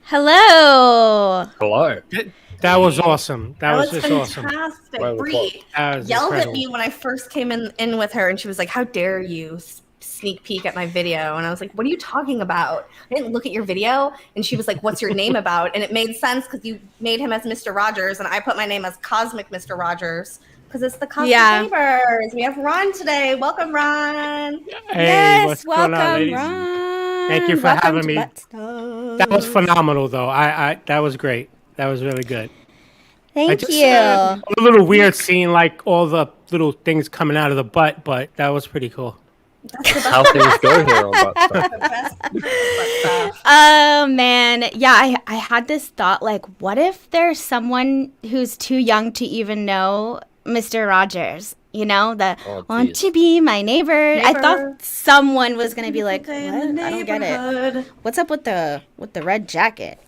Hello. Hello. That was awesome. That was just fantastic. awesome. Bree That was yelled incredible. at me when I first came in with her, and she was like, "How dare you sneak peek at my video?" And I was like, "What are you talking about? I didn't look at your video." And she was like, "What's your name about?" And it made sense because you made him as Mr. Rogers, and I put my name as Cosmic Mr. Rogers because it's the Cosmic Neighbors. We have Ron today. Welcome, Ron. Hey, Yes, what's going on, welcome, ladies? Ron. Thank you for Welcome having to me. Butt Stuff. That was phenomenal, though. I that was great. That was really good. Thank just, you. A little weird seeing like all the little things coming out of the butt, but that was pretty cool. That's how things go here on Butt Stuff. Oh man, yeah. I had this thought like, what if there's someone who's too young to even know Mr. Rogers? You know, the want to be my neighbor. I thought someone was gonna be like, what? I don't get it. What's up with the red jacket?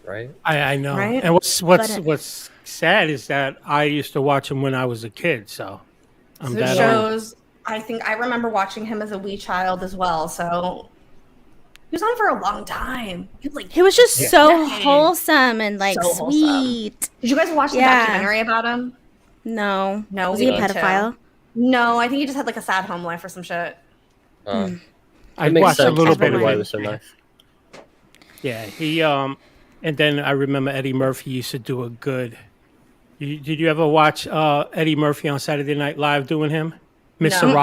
Right. I know. Right? And what's sad is that I used to watch him when I was a kid, so I'm So it that old. shows. I think I remember watching him as a wee child as well. So he was on for a long time. He was just so decades. wholesome and like So wholesome. sweet. Did you guys watch the Yeah. documentary about him? No, No, was we he a need to. pedophile? No, I think he just had like a sad home life or some shit. I It makes watched sense. a little bit of why it it. was so nice. Yeah, he and then I remember Eddie Murphy used to do a good. Did you ever watch Eddie Murphy on Saturday Night Live doing him? Mr.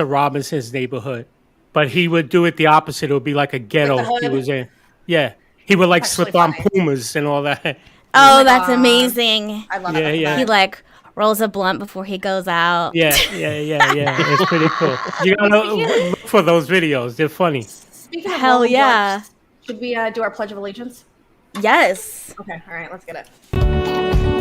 Robinson's Neighborhood. But he would do it the opposite. It would be like a ghetto With the he hood? was in. Yeah. He would like That's slip really on funny. Pumas and all that. Oh, my that's God. amazing. I love Yeah, it. yeah. He like rolls a blunt before he goes out. Yeah. It's pretty cool. You gotta look for those videos. They're funny. Speaking of Hell World yeah. Wars, should we do our Pledge of Allegiance? Yes. Okay, all right, let's get it.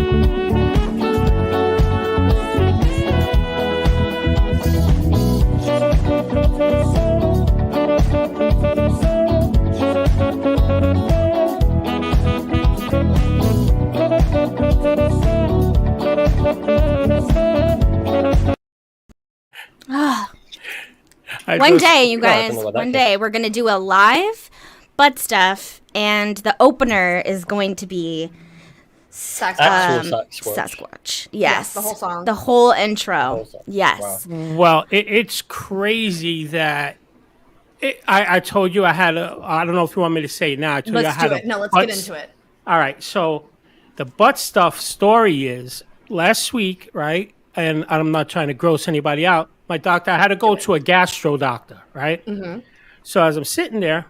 One day, you No, I don't guys, know what that one is. day we're going to do a live butt stuff, and the opener is going to be Actual Sasquatch. Sasquatch. Yes. the whole song. The whole intro. whole song. Yes. Well, it's crazy that I told you I had I don't know if you want me to say it now. I told you I Let's had do it. No, let's butt get into it. All right. So the butt stuff story is last week, right? And I'm not trying to gross anybody out. My doctor, I had to go to a gastro doctor, right? Mm-hmm. So as I'm sitting there,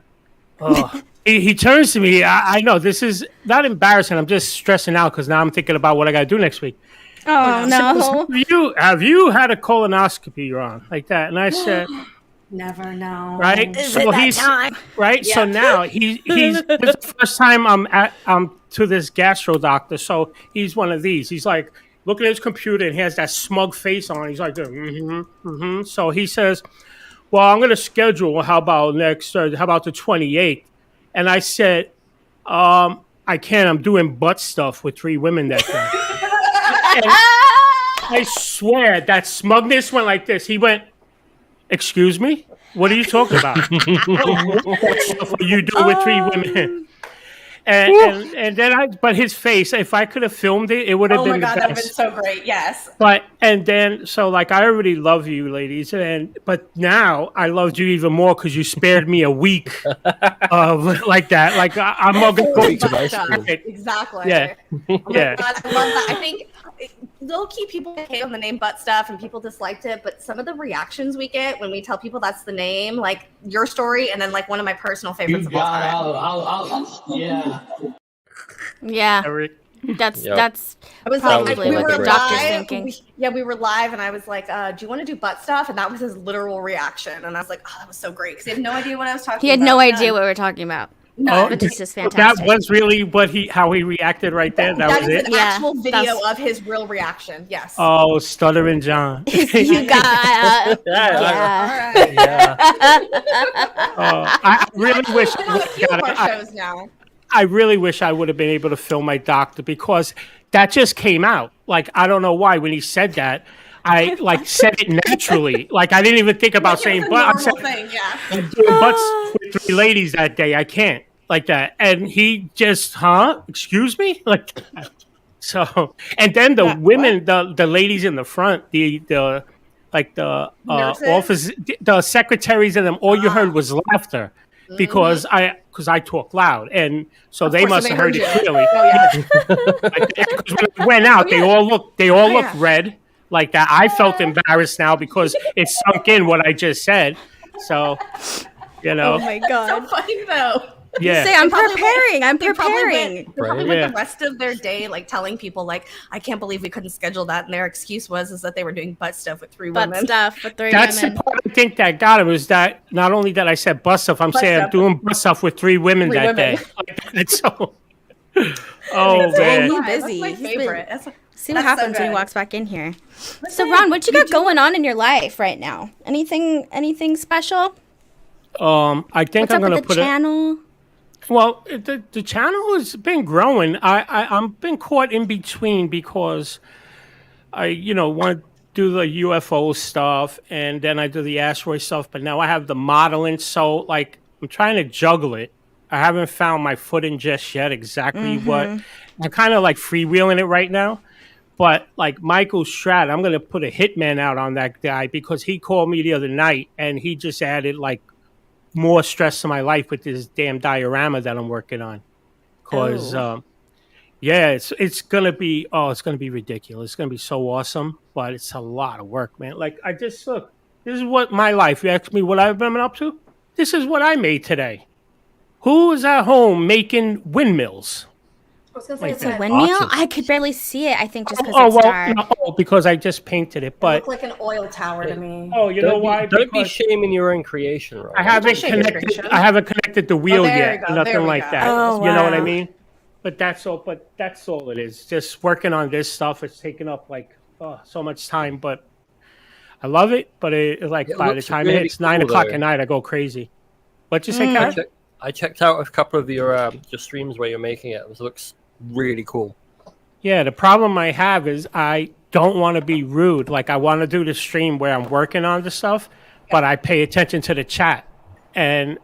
he turns to me. I know this is not embarrassing. I'm just stressing out because now I'm thinking about what I got to do next week. Oh, no. Have you had a colonoscopy, Ron? Like that? And I said, never know. right? Is So it that he's time? right. Yeah. So now he's this is the first time I'm to this gastro doctor. So he's one of these. He's like looking at his computer and he has that smug face on. He's like, So he says, "Well, I'm going to schedule. How about next? How about the 28th?" And I said, "I can't. I'm doing butt stuff with 3 women that day." And I swear that smugness went like this. He went, "Excuse me? What are you talking about? What stuff are you doing with 3 women?" And then but his face, if I could have filmed it, it would have Oh been my the God, that would have been best. so great. Yes. But and then so like I already love you, ladies, but now I loved you even more because you spared me a week of like that. Like I'm not gonna go Weeks of ice cream. Exactly. Yeah. Oh my Yeah. God, I love that. I think low-key people hate on the name butt stuff and people disliked it, but some of the reactions we get when we tell people that's the name, like your story, and then like one of my personal favorites of all time. Yeah. Yeah. Eric. That's Yep. that's I was probably like, we what were the doctor's live. thinking. We were live, and I was like, "Do you want to do butt stuff?" And that was his literal reaction, and I was like, "Oh, that was so great," because he had no idea what I was talking about. He had no None. idea what we were talking about. None. But it's just That fantastic. was really how he reacted right there. That That was is it. an Yeah, actual video that's- of his real reaction. Yes. Oh, stuttering John. You got yeah. All right. Yeah. I really wish I have a few more I, shows now. I really wish I would have been able to film my doctor because that just came out. Like I don't know why when he said that, I like said it naturally. Like I didn't even think about Like, saying it's a butt. I normal said thing, yeah. I'm doing butts with 3 ladies that day. I can't like that. And he just, excuse me, like that. So. And then the women, the ladies in the front, the like the Nurses? office, the secretaries and them. All you heard was laughter. Because I talk loud, and so Of they course, must they have heard heard it you. clearly. Oh yeah. Because when I went out, they all looked yeah. red like that. I felt embarrassed now because it sunk in what I just said. So, Oh my So god. funny though. yeah. Say I'm They probably preparing. I'm They probably preparing. went, they probably Right. went Yeah. the rest of their day like telling people like, I can't believe we couldn't schedule that, and their excuse was that they were doing butt stuff with 3 Butt women. stuff with 3 That's women. the part I think that got him is that not only that I said butt stuff, I'm Butt saying I'm stuff. doing butt stuff with 3 women 3 that women. day. Like, that's so. Oh He's man. busy. That's my He's been- favorite. See what That's so happens when he good. walks back in here. So Listen, Ron, what you got going on in your life right now? Anything special? I think What's I'm up gonna with the put channel? Well, the channel has been growing. I'm been caught in between because I want to do the UFO stuff and then I do the asteroid stuff, but now I have the modeling. So like I'm trying to juggle it. I haven't found my footing just yet. Exactly what I'm kind of like freewheeling it right now. But like Michael Strat, I'm gonna put a hitman out on that guy because he called me the other night and he just added like more stress to my life with this damn diorama that I'm working on. Because yeah, it's gonna be ridiculous. It's gonna be so awesome, but it's a lot of work, man. Like I just look, this is what my life. You ask me what I've been up to. This is what I made today. Who is at home making windmills? I was gonna say Like it's that. like, Windmill? Awesome. I could barely see it. I think just because Oh it's well, dark. no, because I just painted it. it But looked like an oil tower to me. oh, you know why? Don't be Because shaming your own creation, Ron. I haven't Don't shake your connected. creation. I haven't connected the wheel there yet. you go, Nothing there we like go. that. Oh, You know what I wow. mean? But that's all. But that's all it is. Just working on this stuff. It's taking up like so much time, but I love it. But it like It by the looks time really it hits 9 cool, o'clock though. at night, I go crazy. What'd you say, I, Kat? I checked out a couple of your streams where you're making it. It looks really cool. Yeah, the problem I have is I don't want to be rude. Like I want to do the stream where I'm working on the stuff, but I pay attention to the chat, and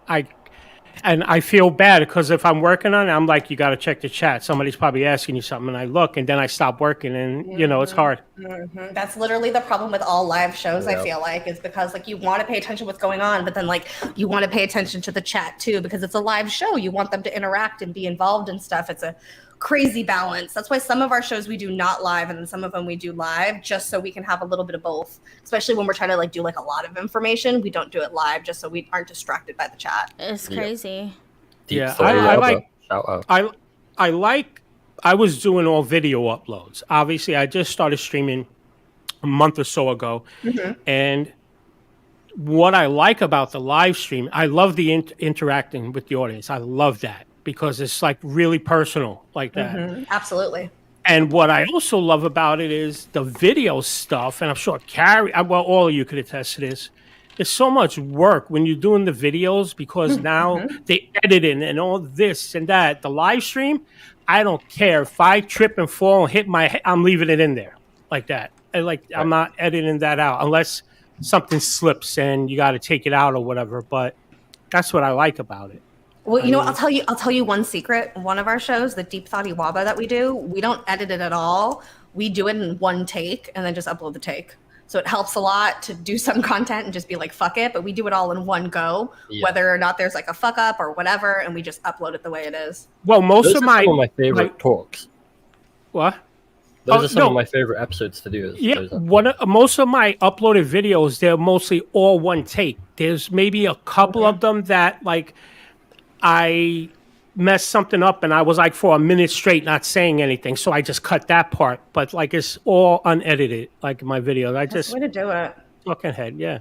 And I feel bad because if I'm working on it, I'm like, you got to check the chat. Somebody's probably asking you something, and I look, and then I stop working, and it's hard. That's literally the problem with all live shows. I feel like is because like you want to pay attention to what's going on, but then like you want to pay attention to the chat too because it's a live show. You want them to interact and be involved in stuff. It's a crazy balance. That's why some of our shows we do not live, and then some of them we do live, just so we can have a little bit of both. Especially when we're trying to like do like a lot of information, we don't do it live just so we aren't distracted by the chat. It's crazy. I was doing all video uploads. Obviously, I just started streaming a month or so ago, and what I like about the live stream, I love the interacting with the audience. I love that because it's like really personal like that. Absolutely. And what I also love about it is the video stuff, and I'm sure Carrie, well, all of you could attest to this. It's so much work when you're doing the videos because now they edit in and all this and that. The live stream, I don't care if I trip and fall and hit my head, I'm leaving it in there like that. I'm not editing that out unless something slips and you got to take it out or whatever. But that's what I like about it. Well, I'll tell you one secret. One of our shows, the Deep Thoughty Waba that we do, we don't edit it at all. We do it in one take and then just upload the take. So it helps a lot to do some content and just be like, fuck it. But we do it all in one go, whether or not there's like a fuck up or whatever. And we just upload it the way it is. Well, Those are some of my favorite talks. What? Those are some of my favorite episodes to do. Most of my uploaded videos, they're mostly all one take. There's maybe a couple of them that like I messed something up and I was like for a minute straight not saying anything, so I just cut that part. But like it's all unedited, like my videos. That's the way to do it. Talking head, yeah.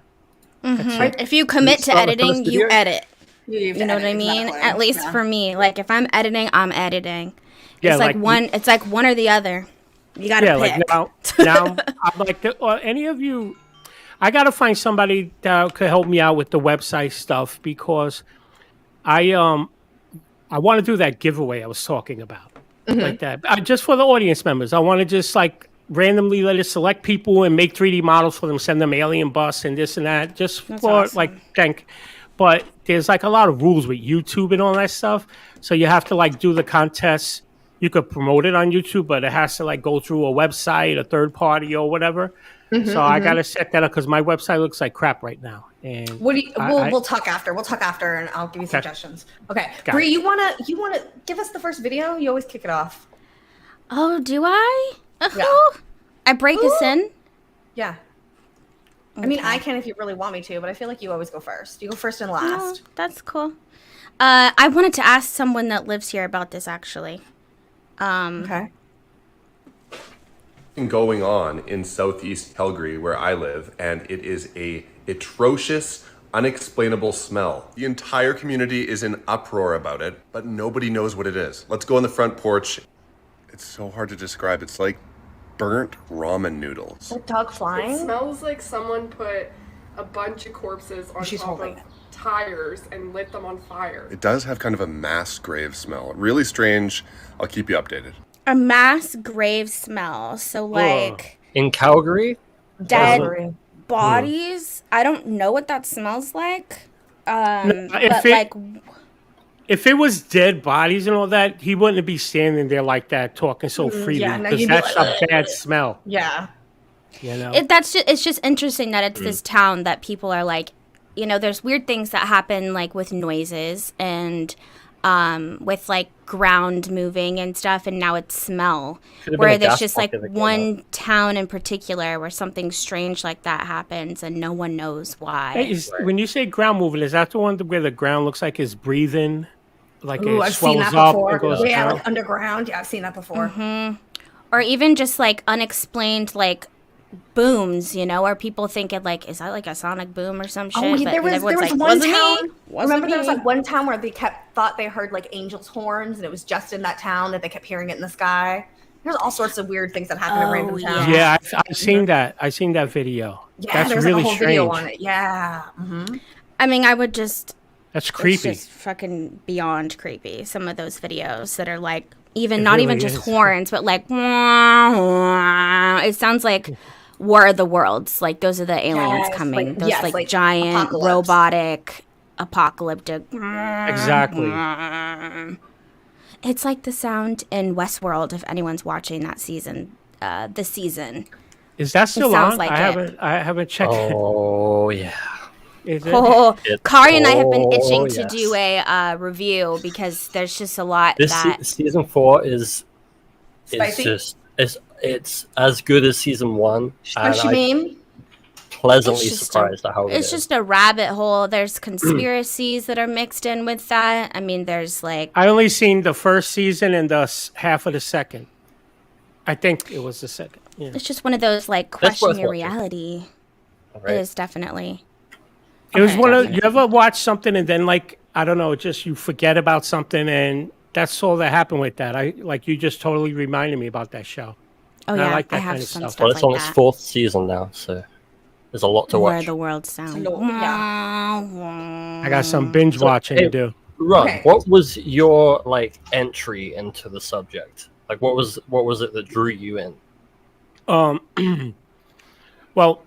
If you commit to editing, you edit. You know what I mean? Exactly. At least for me, like if I'm editing, I'm editing. Yeah, it's like one. It's like one or the other. You gotta pick. Like now I'm like, any of you, I gotta find somebody that could help me out with the website stuff because I want to do that giveaway I was talking about, like that. Just for the audience members, I want to just like randomly let it select people and make 3D models for them, send them alien bus and this and that, just That's for awesome. like thank. But there's like a lot of rules with YouTube and all that stuff, so you have to like do the contests. You could promote it on YouTube, but it has to like go through a website, a third party, or whatever. So I gotta set that up because my website looks like crap right now. And we'll talk after. We'll talk after, and I'll give you suggestions. Okay, Bree, you wanna give us the first video? You always kick it off. Oh, do I? Yeah. I break us in. Yeah. I mean, I can if you really want me to, but I feel like you always go first. You go first and last. Oh, that's cool. I wanted to ask someone that lives here about this actually. Okay. Going on in southeast Calgary where I live, and it is a atrocious, unexplainable smell. The entire community is in uproar about it, but nobody knows what it is. Let's go on the front porch. It's so hard to describe. It's like burnt ramen noodles. Is that dog flying? It smells like someone put a bunch of corpses on top of tires and lit them on fire. It does have kind of a mass grave smell. Really strange. I'll keep you updated. A mass grave smell. So like in Calgary, dead bodies. I don't know what that smells like. If it was dead bodies and all that, he wouldn't be standing there like that talking so freely because that's a bad smell. Yeah. You know? It's just interesting that it's this town that people are like, there's weird things that happen like with noises and with like ground moving and stuff, and now it's smell. Where there's just like one town in particular where something strange like that happens and no one knows why. Hey, when you say ground moving, is that the one where the ground looks like it's breathing? Like I've seen that before. Yeah, like underground. Yeah, I've seen that before. Or even just like unexplained like booms, or people thinking like, is that like a sonic boom or some shit? Oh, but there was like, one town. Remember, there was me. like one town where they thought they heard like angels' horns, and it was just in that town that they kept hearing it in the sky. There's all sorts of weird things that happen in random towns. Yeah, I've seen that. I've seen that video. Yeah, that's really a whole strange. video on it. Yeah. I mean, I would just. That's creepy. It's just fucking beyond creepy. Some of those videos that are like not even just horns, but like it sounds like War of the Worlds. Like those are the aliens coming. Those like giant apocalypse. robotic apocalyptic. Exactly. It's like the sound in Westworld. If anyone's watching that season, this season. Is that still sounds on? like I haven't checked it. Oh yeah. Is it? Oh, It- Kari and I have been itching oh, to yes. do a review because there's just a lot This that. season 4 is Spicy? just it's as good as season 1, and Spicy I'm meme? pleasantly It's just surprised at how it It's is. just a rabbit hole. There's conspiracies that are mixed in with that. I mean, there's like. I only seen the first season and half of the second. I think it was the second. Yeah. It's just one of those like That's question worth your watching. reality. Right. It is definitely. It was Okay, one of definitely. you ever watch something and then like I don't know, just you forget about something and that's all that happened with that. You just totally reminded me about that show. Oh And I yeah, like I that have kind of some stuff. stuff Well, it's like on its that. 4th season now, so there's a lot to Where watch. the world sounds. No, I got some binge watching to do. Ron, Okay. what was your like entry into the subject? Like, what was it that drew you in? Well,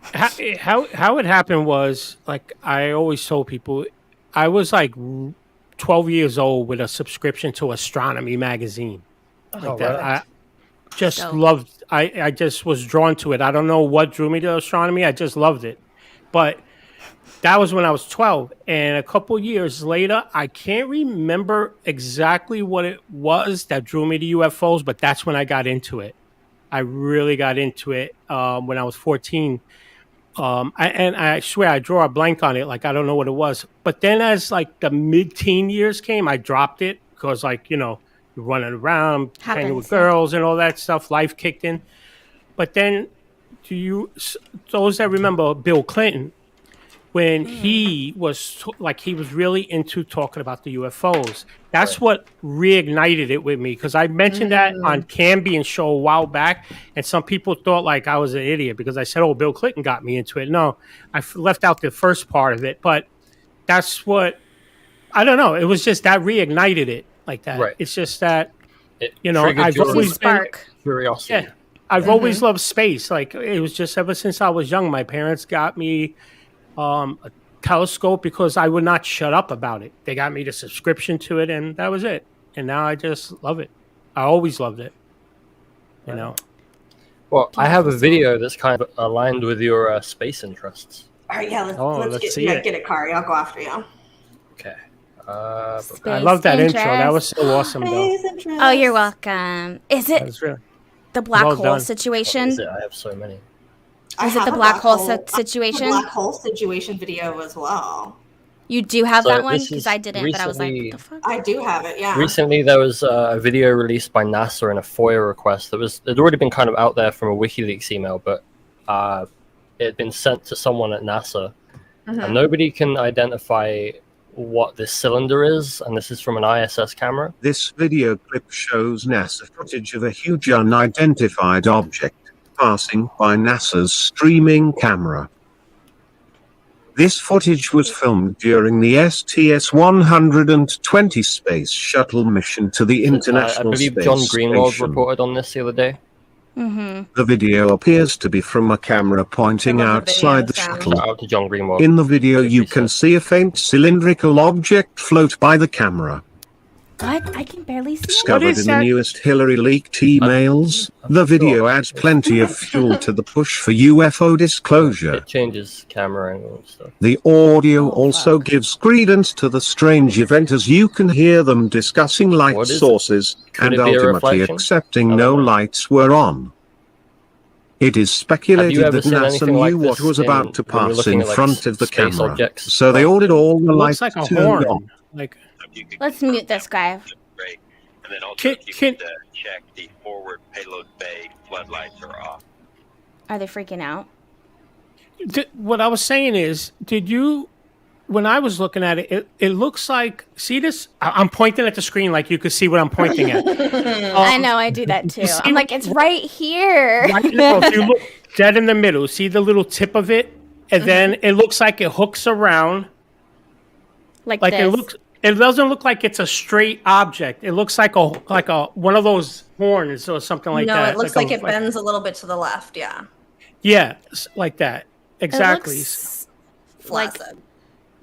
how it happened was like I always told people, I was like 12 years old with a subscription to Astronomy magazine. Like that, I just Dope. loved. I just was drawn to it. I don't know what drew me to astronomy. I just loved it, but that was when I was 12. And a couple years later, I can't remember exactly what it was that drew me to UFOs, but that's when I got into it. I really got into it when I was 14. I swear I draw a blank on it. Like, I don't know what it was. But then as like the mid-teen years came, I dropped it because like, you're running around, hanging with Happens, yeah. girls and all that stuff. Life kicked in. But then those that remember Bill Clinton, when he was he was really into talking about the UFOs. That's what reignited it with me because I mentioned that on Cambian's show a while back, and some people thought like I was an idiot because I said, "Oh, Bill Clinton got me into it." No, I left out the first part of it, but that's what I don't know. It was just that reignited it like that. Right. It's just that It I've triggered your always been Spark. curiosity. yeah. I've always loved space. Like it was just ever since I was young. My parents got me a telescope because I would not shut up about it. They got me the subscription to it, and that was it. And now I just love it. I always loved it. Well, I have a video that's kind of aligned with your space interests. All right, yeah, let's get, see it. get it, Kari. I'll go after you. Okay. I love that intro. That was so awesome, though. Oh, you're welcome. Is That it was really the black well hole done. What situation? is it? I have so many. Is it the black hole situation? Black hole situation video as well. You do have So that one this because is I didn't, but I was like, recently- what the fuck? I do have it. Yeah. Recently, there was a video released by NASA in a FOIA request that had already been kind of out there from a WikiLeaks email, but it had been sent to someone at NASA, and nobody can identify what this cylinder is, and this is from an ISS camera. This video clip shows NASA footage of a huge unidentified object passing by NASA's streaming camera. This footage was filmed during the STS-120 space shuttle mission to the I International believe Space John Greenwald Station. reported on this the other day. The video appears to be from a camera pointing I love the video outside the sound. shuttle. Shout out to John Greenwald. In the video, you can see a faint cylindrical object float by the camera. What? I can barely see it. Discovered is in the that? newest Hillary leaked emails, the video adds plenty of fuel to the push for UFO disclosure. It changes camera angle and stuff. The audio also gives credence to the strange event as you can hear them discussing light What is it? sources Could and it be a ultimately reflection? accepting I no don't know. lights were on. It is Have speculated you ever that seen NASA anything like knew what this was about to when you're pass looking in at, like, front of the space camera, objects? so they ordered all the It lights looks like a turned on. horn. Like Let's mute this guy. Great. And then also, Can- if you can- could check the forward payload bay floodlights are off. Are they freaking out? what I was saying is, did you? When I was looking at it, it looks like. See this? I'm pointing at the screen like you could see what I'm pointing at. I know, I do that too. I'm like, it's right here. Right now, if you look dead in the middle, see the little tip of it, and then it looks like it hooks around. like Like this. it looks. It doesn't look like it's a straight object. It looks like a one of those horns or something like no, that. it looks like, a- it bends a little bit to the left. Yeah. Yeah, like that. It Exactly. looks like Flaccid.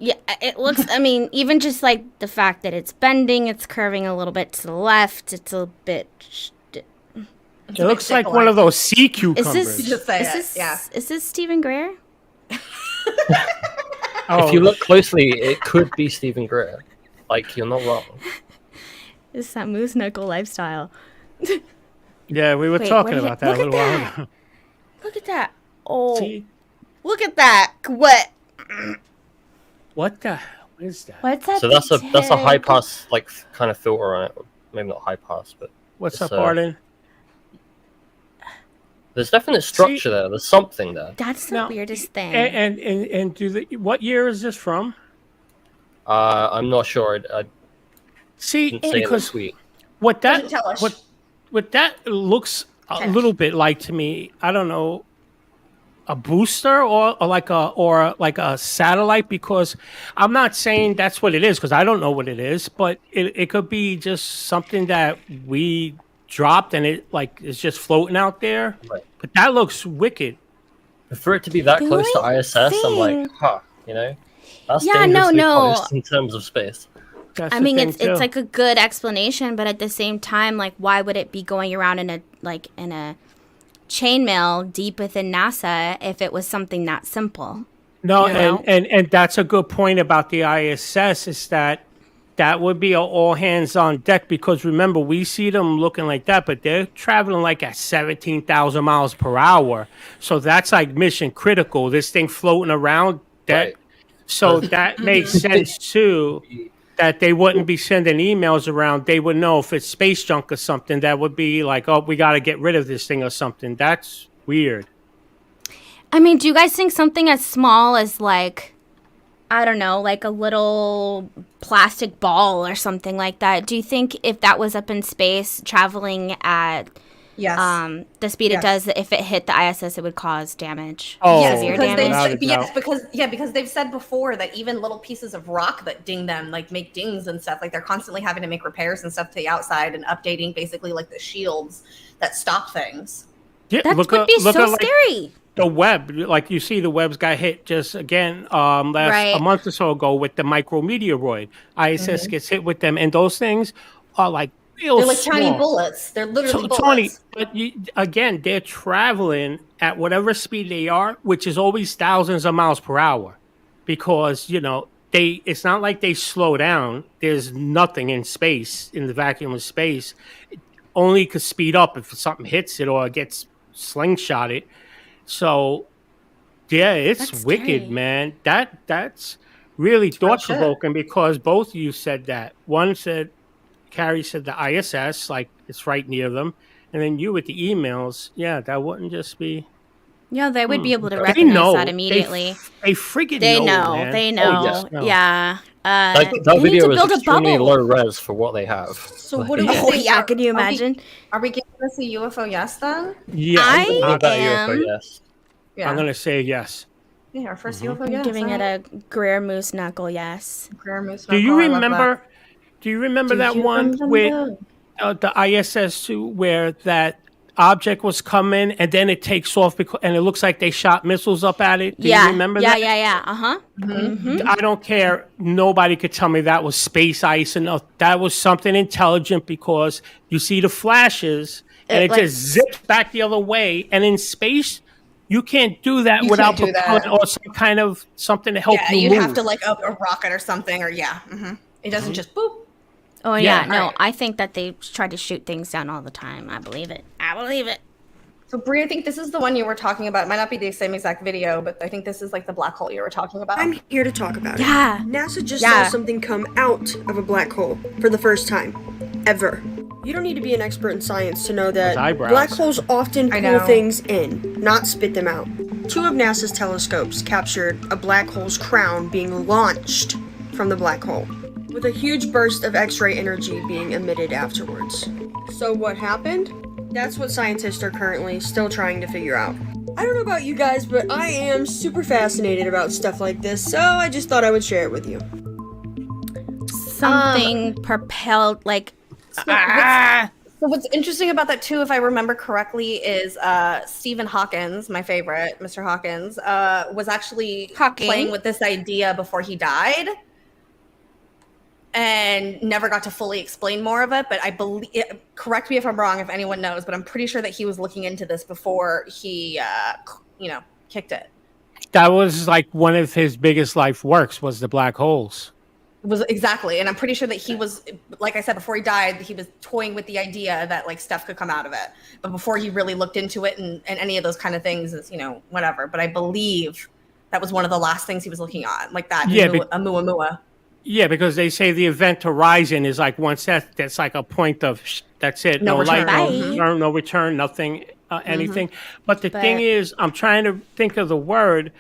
Yeah, it looks, I mean, even just like the fact that it's bending, it's curving a little bit to the left, it's a bit... It looks like one of those sea cucumbers. Is this Stephen Greer? If you look closely, it could be Stephen Greer. Like, you're not wrong. It's that moose knuckle lifestyle. Yeah, we were talking about that a little while ago. Look at that. Oh, see? Look at that. What? What the hell is that? What's that? So that's a high pass, like, kind of filter on it. Maybe not high pass, but what's up, Arden? There's definite structure there. There's something there. That's the weirdest thing. And what year is this from? I'm not sure. I see, because what that looks a little bit like to me, I don't know, a booster or like a satellite, because I'm not saying that's what it is, because I don't know what it is, but it could be just something that we dropped and it like is just floating out there. Right. But that looks wicked. For it to be that close to ISS, I'm like, you know, that's dangerously close in terms of space. I mean, it's like a good explanation, but at the same time, like, why would it be going around in a chainmail deep within NASA if it was something that simple? No, and that's a good point about the ISS, is that would be all hands on deck, because remember, we see them looking like that, but they're traveling like at 17,000 miles per hour. So that's like mission critical. This thing floating around that. Right. So that makes sense too, that they wouldn't be sending emails around. They would know if it's space junk or something. That would be like, oh, we got to get rid of this thing or something. That's weird. I mean, do you guys think something as small as like, I don't know, like a little plastic ball or something like that, do you think if that was up in space traveling at the speed it does, if it hit the ISS, it would cause damage? Because they've said before that even little pieces of rock that ding them, like make dings and stuff, like they're constantly having to make repairs and stuff to the outside and updating basically like the shields that stop things. Yeah, that would be so scary. The web, like you see, the webs got hit just again a month or so ago with the micrometeoroid. ISS gets hit with them, and those things are like real. They're like small. tiny bullets. They're literally bullets. Tony, but again, they're traveling at whatever speed they are, which is always thousands of miles per hour, because it's not like they slow down. There's nothing in space, in the vacuum of space. It only could speed up if something hits it or it gets slingshotted. So, yeah, it's wicked, man. That's really thought-provoking, because both of you said that. One said, Carrie said the ISS, like it's right near them. And then you with the emails, that wouldn't just be... Yeah, they would be able to recognize that immediately. They freaking know, man. They know. Oh, yes, yeah. That video is extremely low res for what they have. So what do we think? Yeah, can you imagine? Are we giving this a UFO yes then? Yeah, I am. UFO yes. Yeah. I'm going to say yes. Yeah, our first UFO yes. I'm giving it a Greer moose knuckle yes. Greer moose knuckle. Do you remember that one with the ISS too, where that object was coming and then it takes off and it looks like they shot missiles up at it? Do you remember that? Yeah. Uh-huh. Mm-hmm. I don't care. Nobody could tell me that was space ice, and that was something intelligent, because you see the flashes and it just zips back the other way. And in space, you can't do that without propellant or some kind of something to help you move. Yeah, you'd have to like a rocket or something, or it doesn't just boop. Oh yeah, no, right. I think that they try to shoot things down all the time. I believe it. So Brie, I think this is the one you were talking about. It might not be the same exact video, but I think this is like the black hole you were talking about. I'm here to talk about it. Yeah. NASA just saw something come out of a black hole for the first time, ever. You don't need to be an expert in science to know that black holes often pull things in, not spit them out. 2 of NASA's telescopes captured a black hole's crown being launched from the black hole, with a huge burst of X-ray energy being emitted afterwards. So what happened? That's what scientists are currently still trying to figure out. I don't know about you guys, but I am super fascinated about stuff like this, so I just thought I would share it with you. Something propelled, like... So what's interesting about that too, if I remember correctly, is Stephen Hawkins, my favorite, Mr. Hawkins, was actually playing with this idea before he died, and never got to fully explain more of it. But I believe, correct me if I'm wrong, if anyone knows, but I'm pretty sure that he was looking into this before he, kicked it. That was like one of his biggest life works, was the black holes. Was exactly, and I'm pretty sure that he was, like I said, before he died, he was toying with the idea that like stuff could come out of it, but before he really looked into it and any of those kind of things, is whatever. But I believe that was one of the last things he was looking on, like that. Yeah, Oumuamua. Yeah, because they say the event horizon is like once that's like a point of that's it, no light, no return, nothing, anything. But the thing is, I'm trying to think of the word.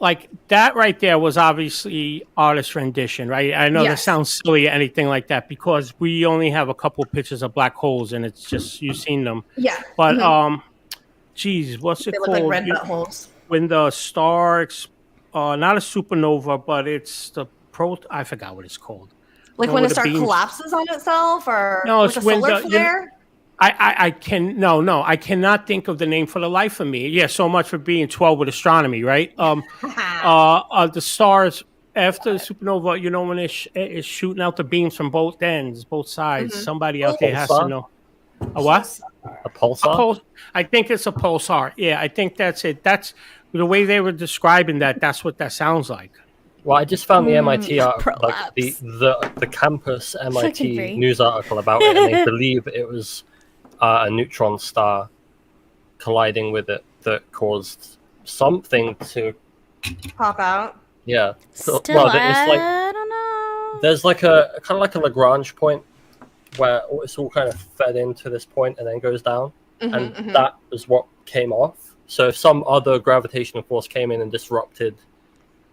Like that right there was obviously artist rendition, right? I know that sounds silly, anything like that, because we only have a couple of pictures of black holes, and it's just you've seen them. Yeah. But geez, what's it they called? Look like red buttholes. When the star, not a supernova, but it's the I forgot what it's called. Like when a star collapses on itself, or no, like it's a solar flare. I cannot think of the name for the life of me. Yeah, so much for being 12 with astronomy, right? The stars after the supernova, when it's shooting out the beams from both ends, both sides. Somebody out there has to know. A what? A pulsar? I think it's a pulsar. Yeah, I think that's it. That's the way they were describing that. That's what that sounds like. Well, I just found the MIT article, like the campus MIT news article about it, and they believe it was a neutron star colliding with it that caused something to pop out. Yeah. Still, it's like, I don't know. There's like a kind of like a Lagrange point where it's all kind of fed into this point and then goes down, and that is what came off. So if some other gravitational force came in and disrupted,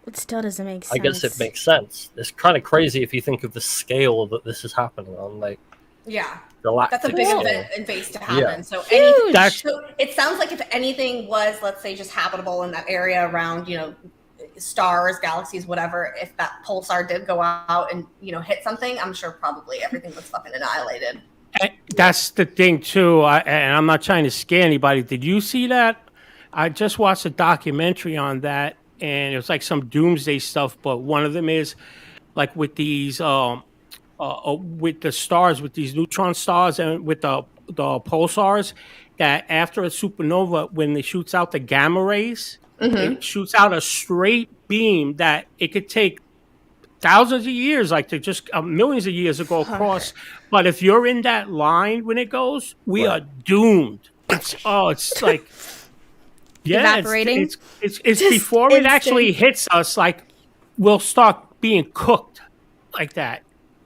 it still doesn't make sense. I guess it makes sense. It's kind of crazy if you think of the scale that this is happening on, like. Yeah. Galactic That's a big scale. event to happen. Yeah. So it sounds like if anything was, let's say, just habitable in that area around, stars, galaxies, whatever, if that pulsar did go out and, hit something, I'm sure probably everything was fucking annihilated. That's the thing, too. And I'm not trying to scare anybody. Did you see that? I just watched a documentary on that, and it was like some doomsday stuff, but one of them is like with these with the stars, with these neutron stars and with the pulsars, that after a supernova, when it shoots out the gamma rays, it shoots out a straight beam that it could take thousands of years, like to just millions of years to go across. But if you're in that line when it goes, we are doomed. It's like evaporating. It's before it actually hits us. Like we'll start being cooked like that.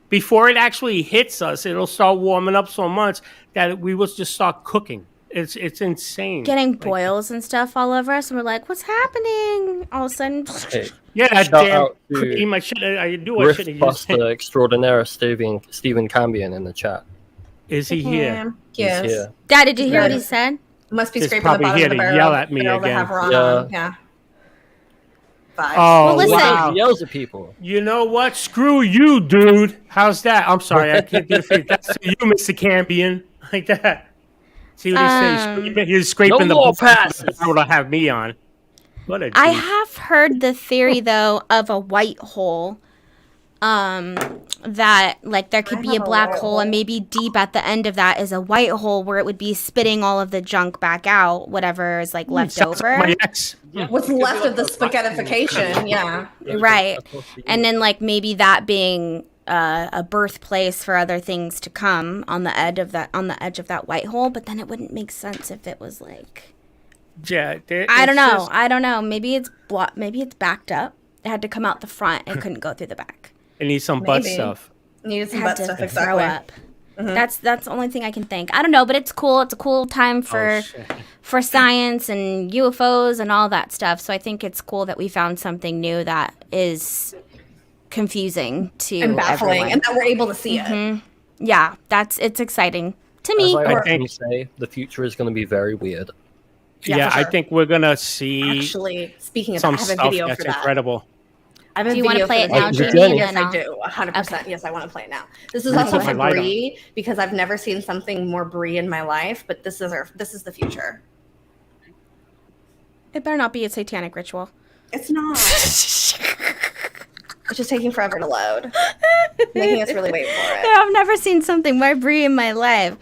Before it actually hits us, it'll start warming up so much that we will just start cooking. It's insane. Getting boils and stuff all over us, and we're like, "What's happening?" All of a sudden, yeah, that damn cream. I shouldn't Buster extraordinaire Stephen Cambion in the chat. Is he here? Yes. He's here. Dad, did you hear what he said? Must be He's scraping the bottom of the barrel. Yell at me again. Yeah. Oh, well, listen. Wow. He yells at people. You know what? Screw you, dude. How's that? I'm sorry, I can't do it. That's you, Mr. Cambion, like that. See what he says? He's scraping the passes. That would have me on. What a I have heard the theory though of a white hole. That like there could be a black hole, and maybe deep at the end of that is a white hole where it would be spitting all of the junk back out, whatever is like left over. My ex. What's left of the spaghettification? Yeah. Right. And then like maybe that being a birthplace for other things to come on the edge of that white hole, but then it wouldn't make sense if it was like. Yeah. I don't know. Maybe it's backed up. It had to come out the front. It couldn't go through the back. It needs some butt stuff. Needed some butt stuff, exactly. Throw up. That's the only thing I can think. I don't know, but it's cool. It's a cool time for science and UFOs and all that stuff. So I think it's cool that we found something new that is confusing to and baffling, everyone. and that we're able to see it. Yeah, it's exciting to me. As I often say, the future is going to be very weird. Yeah, sure. I think we're gonna see. Actually, speaking of some that, I have a stuff video that's for that. Incredible. I'm a Do you want to video play it for now, the Like, Jamie? And Yes, then I I'll... do. 100%. Okay. Yes, I want to play it now. This is Let me also put my for light on. Brie because I've never seen something more Brie in my life, but this is the future. It better not be a satanic ritual. It's not. It's just taking forever to load. Making us really wait for it. I've never seen something more Brie in my life.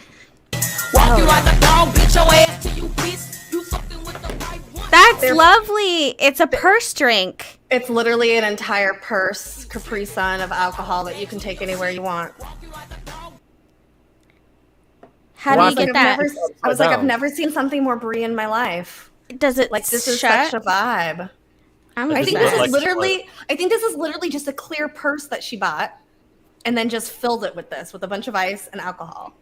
That's lovely. It's a purse drink. It's literally an entire purse Capri Sun of alcohol that you can take anywhere you want. How do you get that? I was like, I've never seen something more Brie in my life. Does it Like this is shut? such a vibe. I'm I think obsessed. this Like is literally. I think this is literally just a clear purse that she bought, and then just filled it with this, with a bunch of ice and alcohol.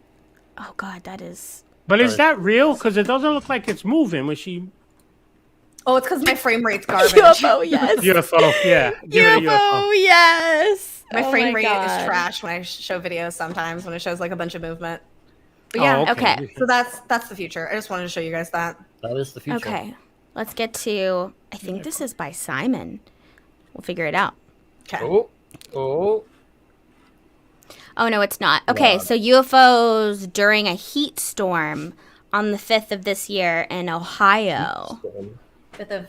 Oh God, that is. But is that real? Because it doesn't look like it's moving when she. Oh, it's because my frame rate's garbage. UFO, yes. UFO, yeah. Give it a UFO, yes. My Oh frame rate God. is trash when I show videos sometimes when it shows like a bunch of movement. But Oh, yeah, okay. So that's the future. I just wanted to show you guys that. That is the future. Okay, let's get to. I think this is by Simon. We'll figure it out. Okay. Oh. Oh no, it's not. Okay, so UFOs during a heat storm on the 5th of this year in Ohio.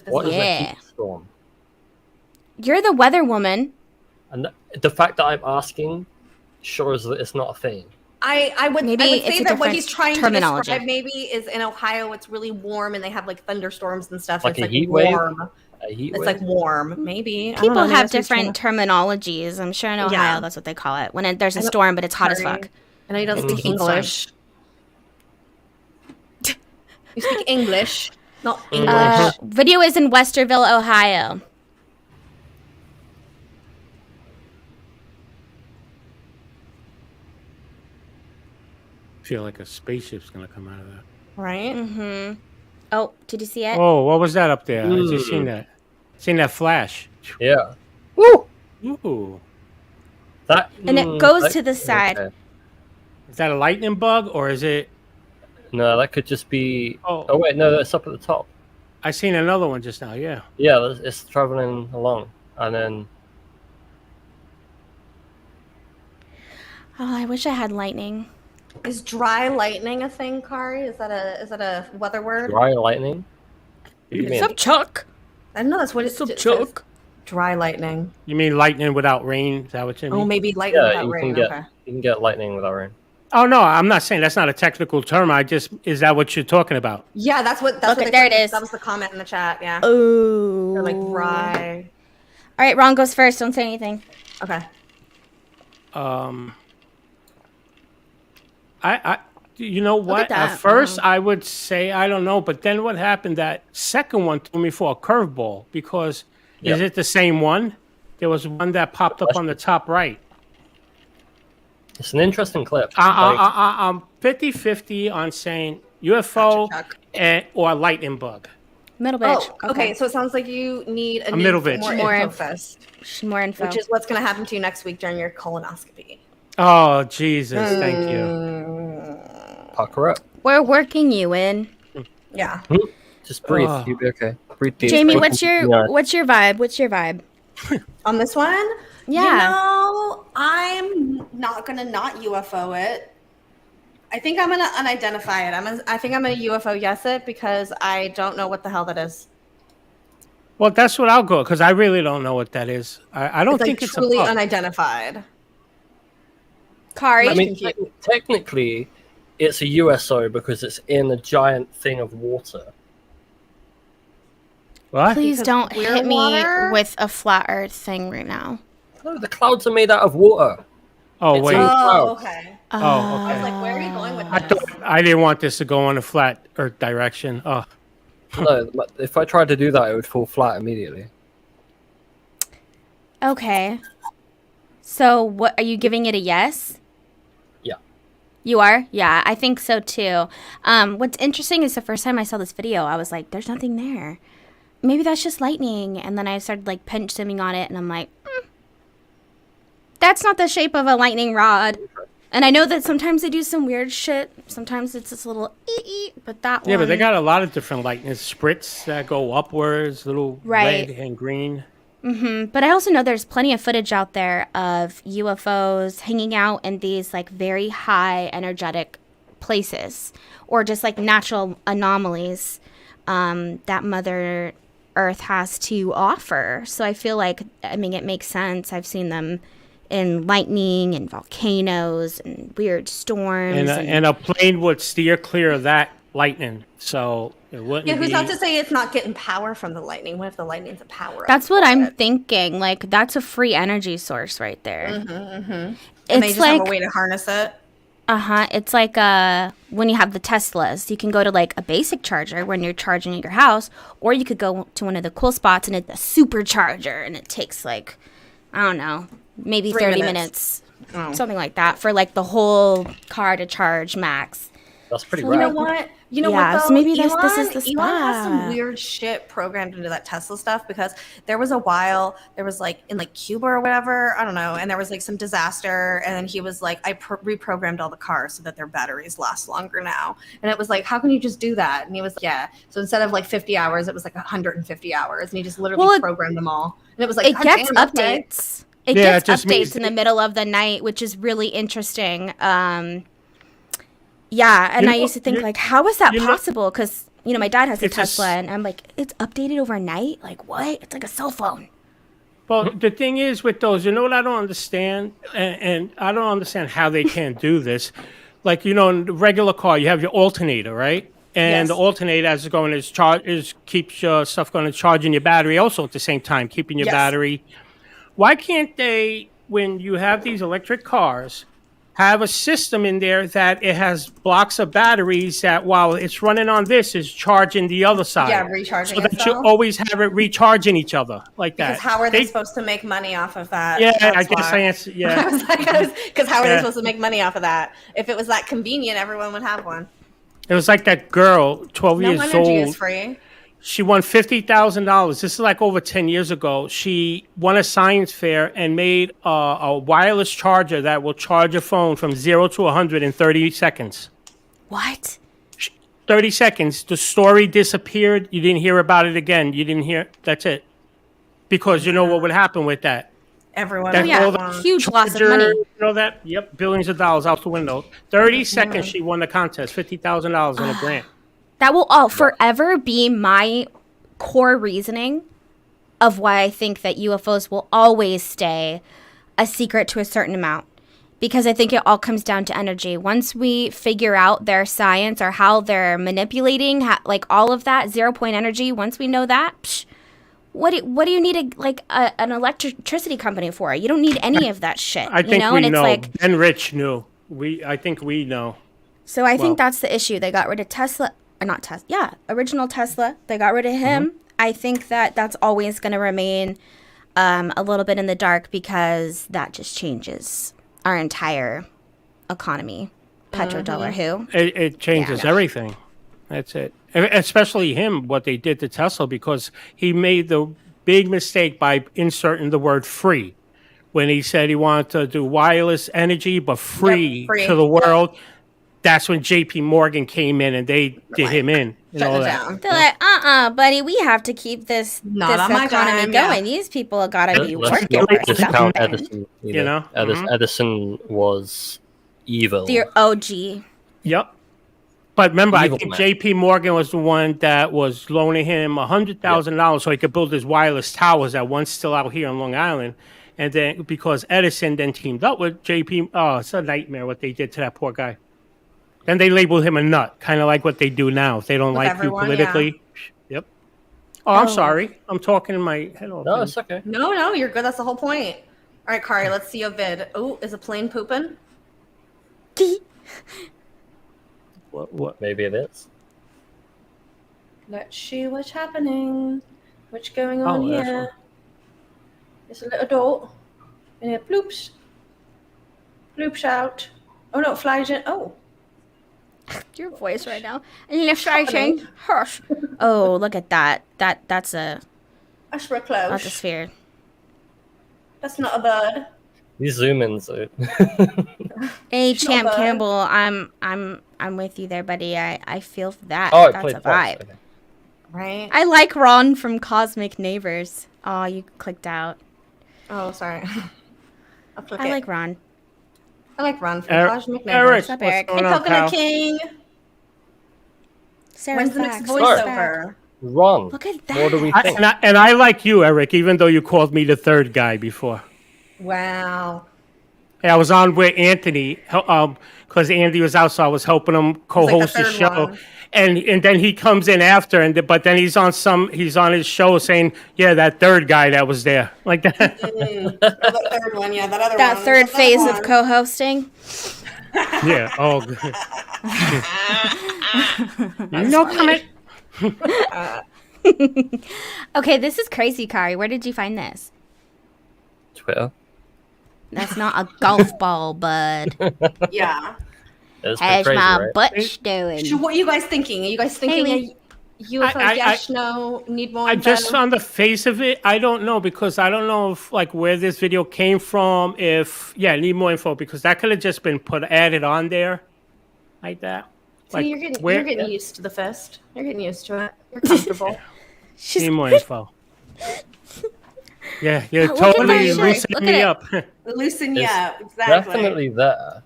What is a Yeah. heat storm? You're the weather woman. And the fact that I'm asking shows that it's not a thing. I would Maybe say it's a that what different he's trying terminology. to describe maybe is in Ohio it's really warm and they have like thunderstorms and stuff. Like it's a heat wave? warm. A heat It's wave? like warm, maybe. I don't People know, maybe have that's what he's trying different terminologies. I'm sure in Ohio Yeah. that's what they call it. When there's a storm, but it's hot as Sorry. fuck. I know you don't It's the speak heat storm. English. You speak English, not English. Video is in Westerville, Ohio. feel like a spaceship's gonna come out of that. Right? Mm-hmm. Oh, did you see it? Oh, what was that up there? I just seen that. Seen that flash. Yeah. Ooh. And it goes to the side. Okay. Is that a lightning bug or is it? No, that could just be. Oh. Oh wait, no, that's up at the top. I seen another one just now. Yeah. Yeah, it's traveling along, and then Oh, I wish I had lightning. Is dry lightning a thing, Kari? Is that a weather word? dry lightning. What do you mean? What's up, Chuck? I don't know. That's what it What's up, says. Chuck? Dry lightning. You mean lightning without rain? Is that what you mean? Oh, maybe lightning Yeah, without you rain. can get Okay. you can get lightning without rain. Oh no, I'm not saying that's not a technical term. Is that what you're talking about? Yeah, that's what. That's Okay, what there it is. That was the comment in the chat. Yeah. Oh. They're like dry. All right, Ron goes first. Don't say anything. Okay. You know what? at that. At first, I would say I don't know, but then what happened? That second one threw me for a curveball because is it the same one? There was one that popped up on the top right. It's an interesting clip. I'm 50-50 on saying UFO Gotcha, or lightning bug. Middle bitch. Oh, okay. So it sounds like you need a middle bitch. more info first, More info. which is what's going to happen to you next week during your colonoscopy. Oh Jesus! Thank you. Pucker up. We're working you in. Yeah. Just breathe. Oh. You'll be okay. Breathe deep. Jamie, Breathe what's your vibe? What's your vibe? On this one, Yeah. You know, I'm not gonna not UFO it. I think I'm gonna unidentify it. I think I'm gonna UFO yes it because I don't know what the hell that is. Well, that's what I'll go because I really don't know what that is. I don't It's think like it's truly a bug. unidentified. Kari. I mean, technically, it's a USO because it's in a giant thing of water. What? Please because don't clear hit me water? with a flat Earth thing right now. No, the clouds are made out of water. Oh It's wait. in- Oh, clouds. okay. Oh, I okay. was like, where are you going with I this? thought I didn't want this to go on a flat Earth direction. Oh, No, if I tried to do that, it would fall flat immediately. Okay. So, what are you giving it a yes? Yeah. You are? Yeah, I think so too. What's interesting is the first time I saw this video, I was like, there's nothing there. Maybe that's just lightning. And then I started like pinch zooming on it and I'm like, that's not the shape of a lightning rod. And I know that sometimes they do some weird shit. Sometimes it's this little but that one. yeah, but they got a lot of different lightning spritz that go upwards, little Right. red and green. But I also know there's plenty of footage out there of UFOs hanging out in these like very high energetic places, or just like natural anomalies that Mother Earth has to offer. So I feel like, I mean, it makes sense. I've seen them in lightning and volcanoes and weird storms. And a plane would steer clear of that lightning. So it wouldn't who's not to say it's not getting power from the lightning? What if the lightning's a power? That's what I'm thinking. Like, that's a free energy source right there. And they just have a way to harness it. It's like when you have the Teslas, you can go to like a basic charger when you're charging at your house, or you could go to one of the cool spots and it's a supercharger, and it takes like, I don't know, maybe 30 minutes. Something like that for like the whole car to charge max. That's pretty rad. You know what? You know what, though? So maybe Elon, this is the spot. Elon has some weird shit programmed into that Tesla stuff, because there was a while, there was like in like Cuba or whatever, I don't know, and there was like some disaster, and then he was like, I reprogrammed all the cars so that their batteries last longer now. And it was like, how can you just do that? And he was like, yeah. So instead of like 50 hours, it was like 150 hours, and he just literally programmed them all. And it was like, it gets updates. It gets updates in the middle of the night, which is really interesting. Yeah, and I used to think, like, how is that possible? Because, you know, my dad has a Tesla, and I'm like, it's updated overnight? Like, what? It's like a cell phone. Well, the thing is with those, you know what I don't understand? And I don't understand how they can't do this. Like, you know, in the regular car, you have your alternator, right? And the alternator, as it's going, keeps your stuff going and charging your battery also at the same time, keeping your battery. Why can't they, when you have these electric cars, have a system in there that it has blocks of batteries that while it's running on this is charging the other side. Yeah, recharging so that you always have it recharging each other like that. Because how are they supposed to make money off of that? Yeah, I guess I answered. Yeah, because how are they supposed to make money off of that? If it was that convenient, everyone would have one. It was like that girl, 12 years old. No energy is free. She won $50,000. This is like over 10 years ago. She won a science fair and made a wireless charger that will charge your phone from 0 to 100 in 30 seconds. What? 30 seconds. The story disappeared. You didn't hear about it again. You didn't hear. That's it. Because you know what would happen with that? Everyone. Huge loss of money. You know that? Yep. Billions of dollars out the window. 30 seconds she won the contest. $50,000 in a grant. That will forever be my core reasoning of why I think that UFOs will always stay a secret to a certain amount. Because I think it all comes down to energy. Once we figure out their science or how they're manipulating, like all of that, 0 point energy, once we know that, what do you need an electricity company for? You don't need any of that shit. I think we know. Like, Ben Rich knew. I think we know. So I think that's the issue. They got rid of Tesla. Not Tesla. Yeah, original Tesla. They got rid of him. I think that's always going to remain a little bit in the dark, because that just changes our entire economy. Petrodollar who? It changes everything. That's it. Especially him, what they did to Tesla, because he made the big mistake by inserting the word free. When he said he wanted to do wireless energy, but free to the world. That's when J.P. Morgan came in and they did him in. And all that. They're like, buddy, we have to keep this economy going. These people got to be working. Discount Edison. You know, Edison was evil. The OG. Yep. But remember, I think J.P. Morgan was the one that was loaning him $100,000 so he could build his wireless towers that one's still out here on Long Island. And then because Edison then teamed up with J.P. Oh, it's a nightmare what they did to that poor guy. Then they labeled him a nut, kind of like what they do now. If they don't like you politically. Yeah. Yep. Oh, I'm sorry. I'm talking in my head. No, it's okay. No, you're good. That's the whole point. All right, Kari, let's see your vid. Oh, is a plane pooping? What? Maybe it is. Let's see what's happening. What's going on here? It's a little dot. And it bloops. Bloops out. Oh, no, it flies in. Oh. Your voice right now. Hush. Oh, look at that. That's real close. That's a sphere. That's not a bird. These zoom-ins. Hey, Champ Campbell, I'm with you there, buddy. I feel that. Oh, that's a vibe. Okay. Right? I like Ron from Cosmic Neighbors. Oh, you clicked out. Oh, sorry. I like Ron. I like Ron from Cosmic Neighbors. Eric, What's up, Eric? going Hey, on, Coconut pal? King. Sarah's When's the next back. voiceover? Ron. Look at What do we that. think? And I like you, Eric, even though you called me the third guy before. Wow. Hey, I was on with Anthony because Andy was out, so I was helping him co-host the third show. one. And then he comes in after, but then he's on his show saying, "Yeah, that third guy that was there," like that. The third one, yeah, that other That one. third phase of co-hosting. Yeah. Oh. No comment. Okay, this is crazy, Kari. Where did you find this? Twitter. That's not a golf ball, bud. Yeah. It's How's crazy, my right? butch doing? So what are you guys thinking? Are you guys thinking Haley. UFOs, yes, no, need more I info? just on the face of it, I don't know because I don't know if like where this video came from. I need more info because that could have just been added on there, like that. So Like, you're getting used to the fist. You're getting used to it. You're comfortable. Need more info. Yeah, you're Look at totally that shit. loosening Look me at up. Loosen It's up, exactly. definitely there.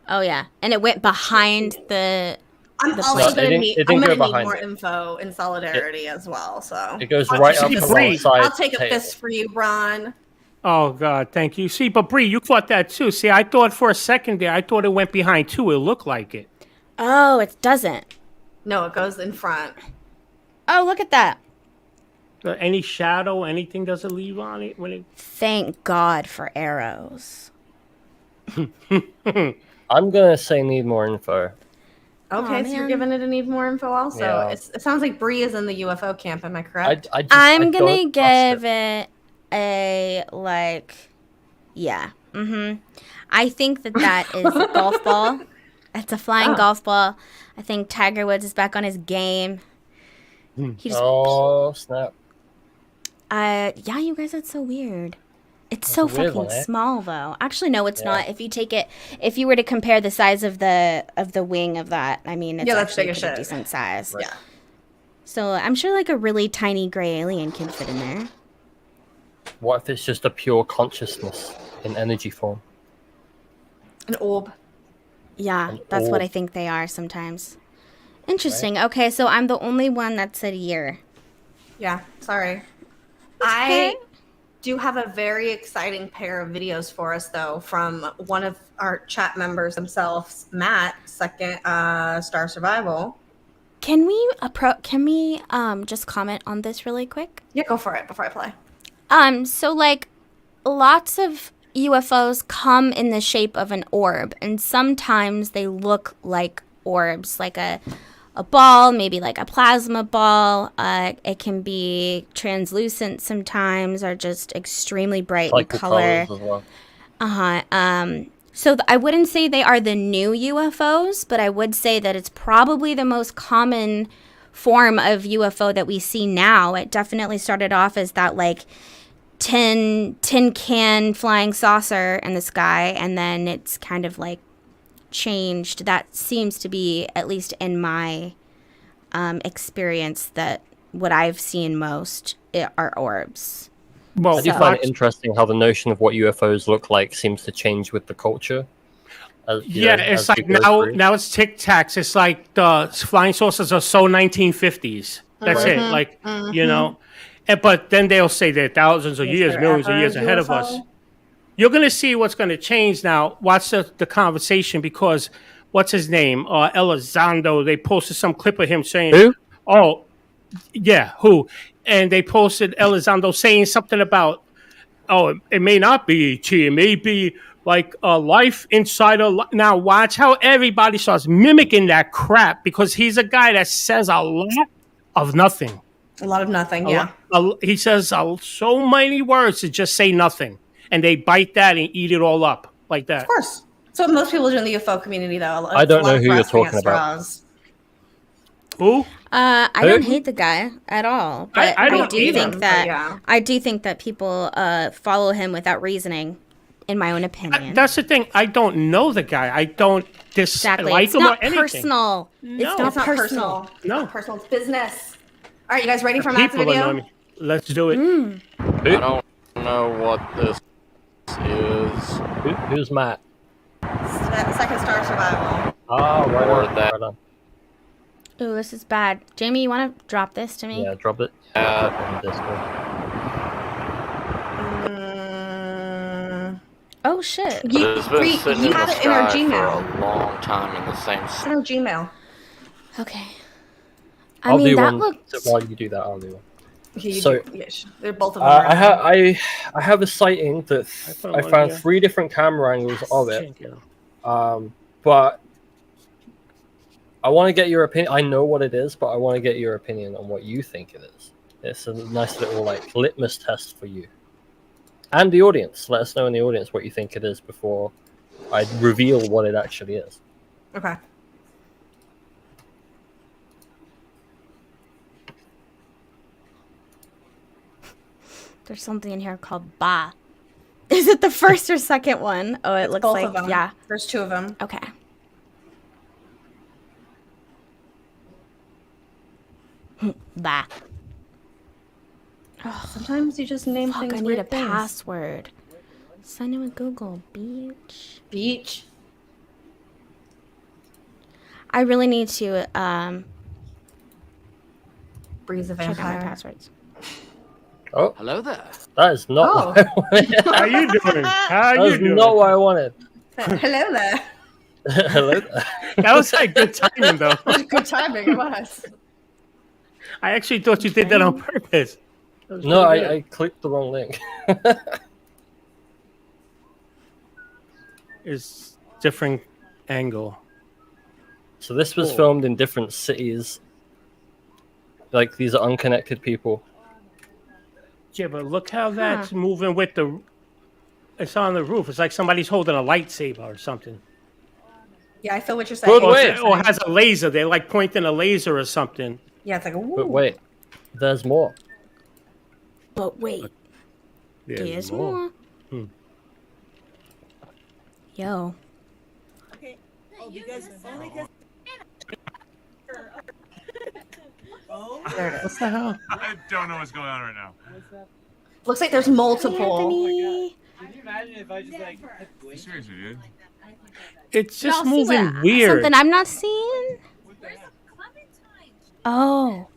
Oh yeah, and it went behind the. I'm the also plate. gonna need. it I'm didn't go gonna need behind more it. info in solidarity as well. So It goes right up see, alongside. I'll take a tail. fist for you, Ron. Oh God, thank you. See, but Bree, you thought that too. See, I thought for a second there, I thought it went behind too. It looked like it. Oh, it doesn't. No, it goes in front. Oh, look at that. Any shadow, anything doesn't leave on it when it. Thank God for arrows. I'm gonna say need more info. Okay, so you're man. giving it a need more info also. Yeah. It sounds like Bree is in the UFO camp. Am I correct? I'm gonna give it a yeah. I think that is a golf ball. It's a flying golf ball. I think Tiger Woods is back on his game. He just, Oh snap! yeah, you guys, that's so weird. It's That's so a weird fucking one, eh? small, though. Actually, no, it's Yeah. not. If you were to compare the size of the wing of that, I mean, it's Yeah, that's actually big as pretty shit. decent size. Yeah. So I'm sure like a really tiny gray alien can fit in there. What if it's just a pure consciousness in energy form? An orb. Yeah, An that's what orb. I think they are sometimes. Interesting. Okay, so I'm the only one that said a year. Yeah, sorry. okay. I do have a very exciting pair of videos for us, though, from one of our chat members themselves, Matt, second Star Survival. Can we just comment on this really quick? Yeah, go for it before I play. So like lots of UFOs come in the shape of an orb, and sometimes they look like orbs, like a ball, maybe like a plasma ball. It can be translucent sometimes, or just extremely bright in color. Colors as well. So I wouldn't say they are the new UFOs, but I would say that it's probably the most common form of UFO that we see now. It definitely started off as that like tin can flying saucer in the sky, and then it's kind of like changed. That seems to be, at least in my experience, that what I've seen most are orbs. Well, I do find it interesting how the notion of what UFOs look like seems to change with the culture. It's like now it's Tic Tacs. It's like the flying saucers are so 1950s. That's it. Like, you know, but then they'll say they're thousands of years, millions of years ahead of us. You're going to see what's going to change now. Watch the conversation, because what's his name? Elizondo, they posted some clip of him saying, Who? Oh, yeah, who? And they posted Elizondo saying something about, oh, it may not be ET. It may be like a life inside a... Now watch how everybody starts mimicking that crap, because he's a guy that says a lot of nothing. A lot of nothing, yeah. He says so many words to just say nothing. And they bite that and eat it all up like that. Of course. So what most people do in the UFO community, though. I don't know who you're talking about. Who? I don't hate the guy at all, but I don't I do either. think that Yeah. I do think that people follow him without reasoning, in my own opinion. That's the thing. I don't know the guy. I don't Exactly. dislike It's him not or anything. personal. No. It's not It's not personal. personal. It's not personal. It's business. right, you guys ready for Matt's People video? annoy me. Let's do it. I don't know what this is. Who's Matt? Second Star Survival. Oh, right Or on. that. Right on. Ooh, this is bad. Jamie, you want to drop this to me? Yeah, drop it. On Discord. Oh shit. It's been sitting in the had it in our sky Gmail. for a long time in the same. It's in our Gmail. Okay. I'll do that one. looked... So while you do that, I'll do one. Okay, So, they're both of them. I have a sighting that I found 3 different camera angles of it. But I want to get your opinion. I know what it is, but I want to get your opinion on what you think it is. It's a nice little like litmus test for you and the audience. Let us know in the audience what you think it is before I reveal what it actually is. Okay. There's something in here called Ba. Is it the first or second one? Oh, it looks both like, of them. yeah. There's 2 of them. Okay. Ba. Oh, sometimes you just name things. I need weird a things. password. Sign in with Google. Beach. I really need to Breeze of check out my Vampire. passwords. Oh, hello there. That is not what I wanted. How you doing? How you That's doing? not what I wanted. Hello there. Hello there. That was like good timing, though. Good timing, it was. I actually thought you did that on purpose. That was No, pretty good. I clicked the wrong link. It's different angle. So this was filmed in different cities. Like these are unconnected people. Yeah, but look how that's moving with the... It's on the roof. It's like somebody's holding a lightsaber or something. Yeah, I feel what you're saying. Or has a laser. They're like pointing a laser or something. Yeah, it's like a woo. But wait, there's more. But wait. There's more. Yo. Okay. Oh, because only because. There it is. What the hell? I don't know what's going on right now. Looks like there's multiple. Anthony. Can you imagine if I just like Seriously, dude. It's just Y'all see moving what- weird. Something I'm not seeing? Oh.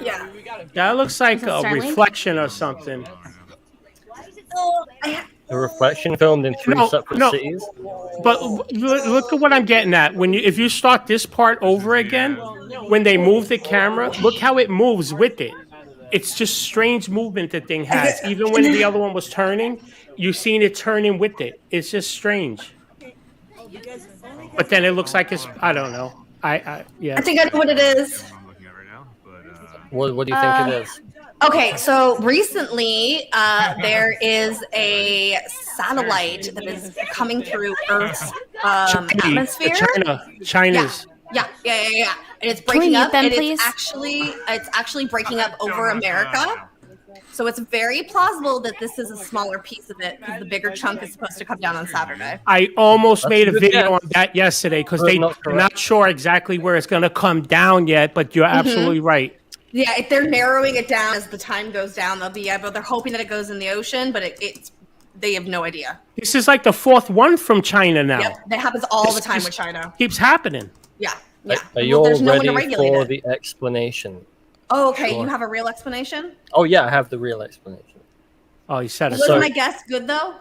Yeah. That looks like Is it a Starlink? reflection or something. The reflection filmed in 3 separate cities. But look at what I'm getting at. If you start this part over again, when they move the camera, look how it moves with it. It's just strange movement the thing has. Even when the other one was turning, you've seen it turning with it. It's just strange. But then it looks like it's, I don't know. Yeah. I think I know what it is. What do you think it is? Okay, so recently there is a satellite that is coming through Earth's atmosphere. China's. Yeah. And it's Can we breaking mute up, them, and please? it's actually breaking up over America. So it's very plausible that this is a smaller piece of it because the bigger chunk is supposed to come down on Saturday. I almost made a good video guess. on that yesterday because But they're not correct. not sure exactly where it's going to come down yet, but you're absolutely right. Yeah, if they're narrowing it down as the time goes down, they'll be able. They're hoping that it goes in the ocean, but they have no idea. This is like the 4th one from China now. Yep, that happens all the This time just with China. Keeps happening. Yeah. Are you all there's no one to ready regulate for it. the explanation? Oh, okay. Sure. You have a real explanation? Oh yeah, I have the real explanation. Oh, you said it. Wasn't my guess good though?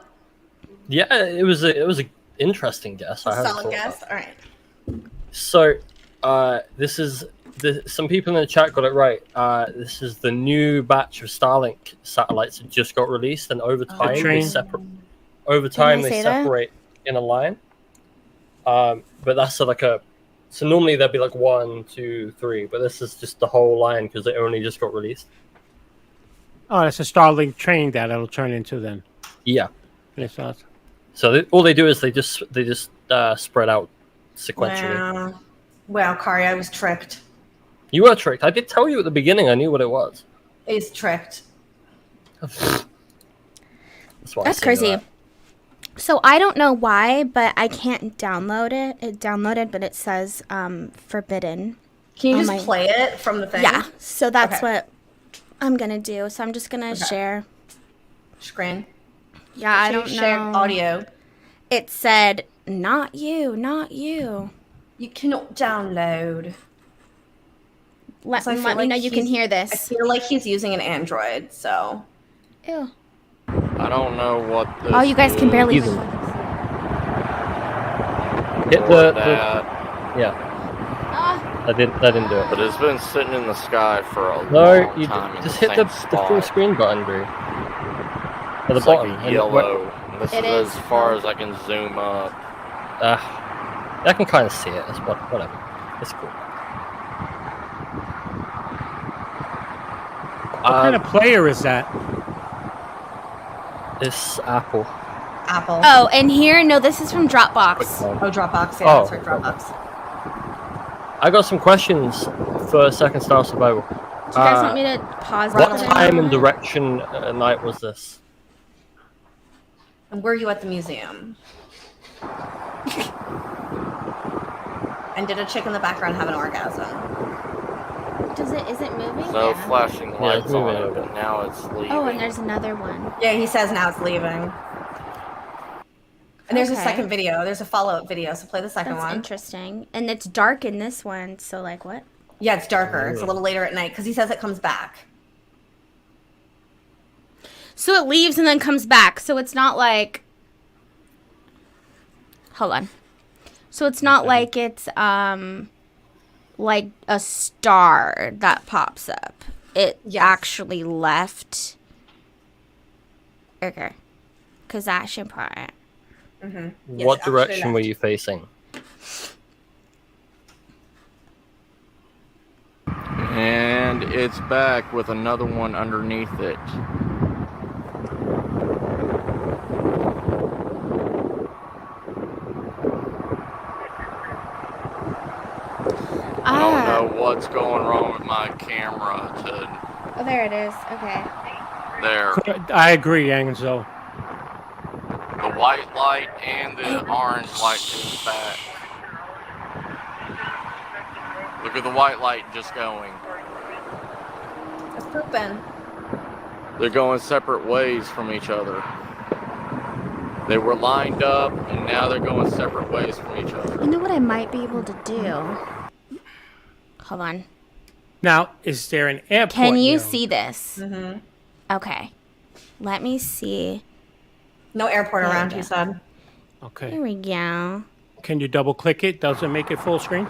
Yeah, it was a interesting guess. I hadn't Solid thought guess. about. All right. So, this is some people in the chat got it right. This is the new batch of Starlink satellites that just got released, and over time they separate. Over time they separate in a line. But that's so normally there'd be like 1, 2, 3, but this is just the whole line because it only just got released. Oh, that's a Starlink train that it'll turn into then. Yeah. Yes, awesome. So all they do is they just spread out sequentially. Wow, Kari, I was tricked. You were tricked. I did tell you at the beginning. I knew what it was. Is tricked. That's That's crazy. So I don't know why, but I can't download it. It downloaded, but it says forbidden. Can you just play it from the thing? Yeah. So that's what I'm gonna do. So I'm just gonna share. Screen. Yeah, I don't share know. Audio. It said, not you, not you. You cannot download. Let me know you can hear this. I feel like he's using an Android, so. Ew. I don't know what this Oh, you guys can barely Either. even. Hit yeah. I didn't do it. But it's been sitting in the sky for a No, long you time. just hit the full screen button, Drew. At the It's bottom. like a yellow. This It is is. as far as I can zoom up. I can kind of see it. It's whatever. It's cool. What kind of player is that? It's Apple. Apple. Oh, and here, no, this is from Dropbox. Oh, Dropbox. Yeah, that's right, Dropbox. I got some questions for Second Star Survival. Do you guys want me to pause? What time and direction at night was this? And were you at the museum? And did a chick in the background have an orgasm? Is it moving? No Yeah. flashing Yeah, lights it's on moving it, a bit. but now it's leaving. Oh, and there's another one. Yeah, he says now it's leaving. And there's a Okay. second video. There's a follow-up video, so play the second That's one. interesting. And it's dark in this one, so like what? Yeah, it's darker. It's a little later at night because he says it comes back. So it leaves and then comes back. So it's not like. Hold on. So it's not like it's like a star that pops up. It actually left. Okay. Because that's important. Mm-hmm. What direction were you facing? And it's back with another one underneath it. I don't know what's going wrong with my camera to Oh, there it is. Okay. there. I agree, Enzo. The white light and the orange light is back. Look at the white light just going. It's pooping. They're going separate ways from each other. They were lined up, and now they're going separate ways from each other. You know what I might be able to do? Hold on. Now, is there an airport? Can you near see this? Mm-hmm. Okay. Let me see. No airport There around, we he go. said. him? Okay. Here we go. Can you double click it? Does it make it full screen?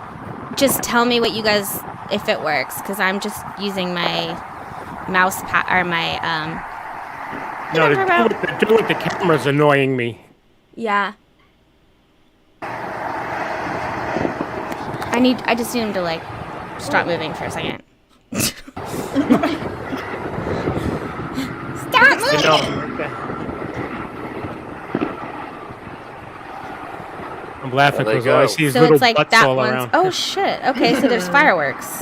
Just tell me what you guys, if it works, because I'm just using my mouse pad or my No, the dude with the camera's annoying me. Yeah. I just need him to like stop moving for a second. Stop moving! You know, I'm laughing There they because all I go. see is So little it's like butts that all one's. around. Oh shit! Okay, so there's fireworks.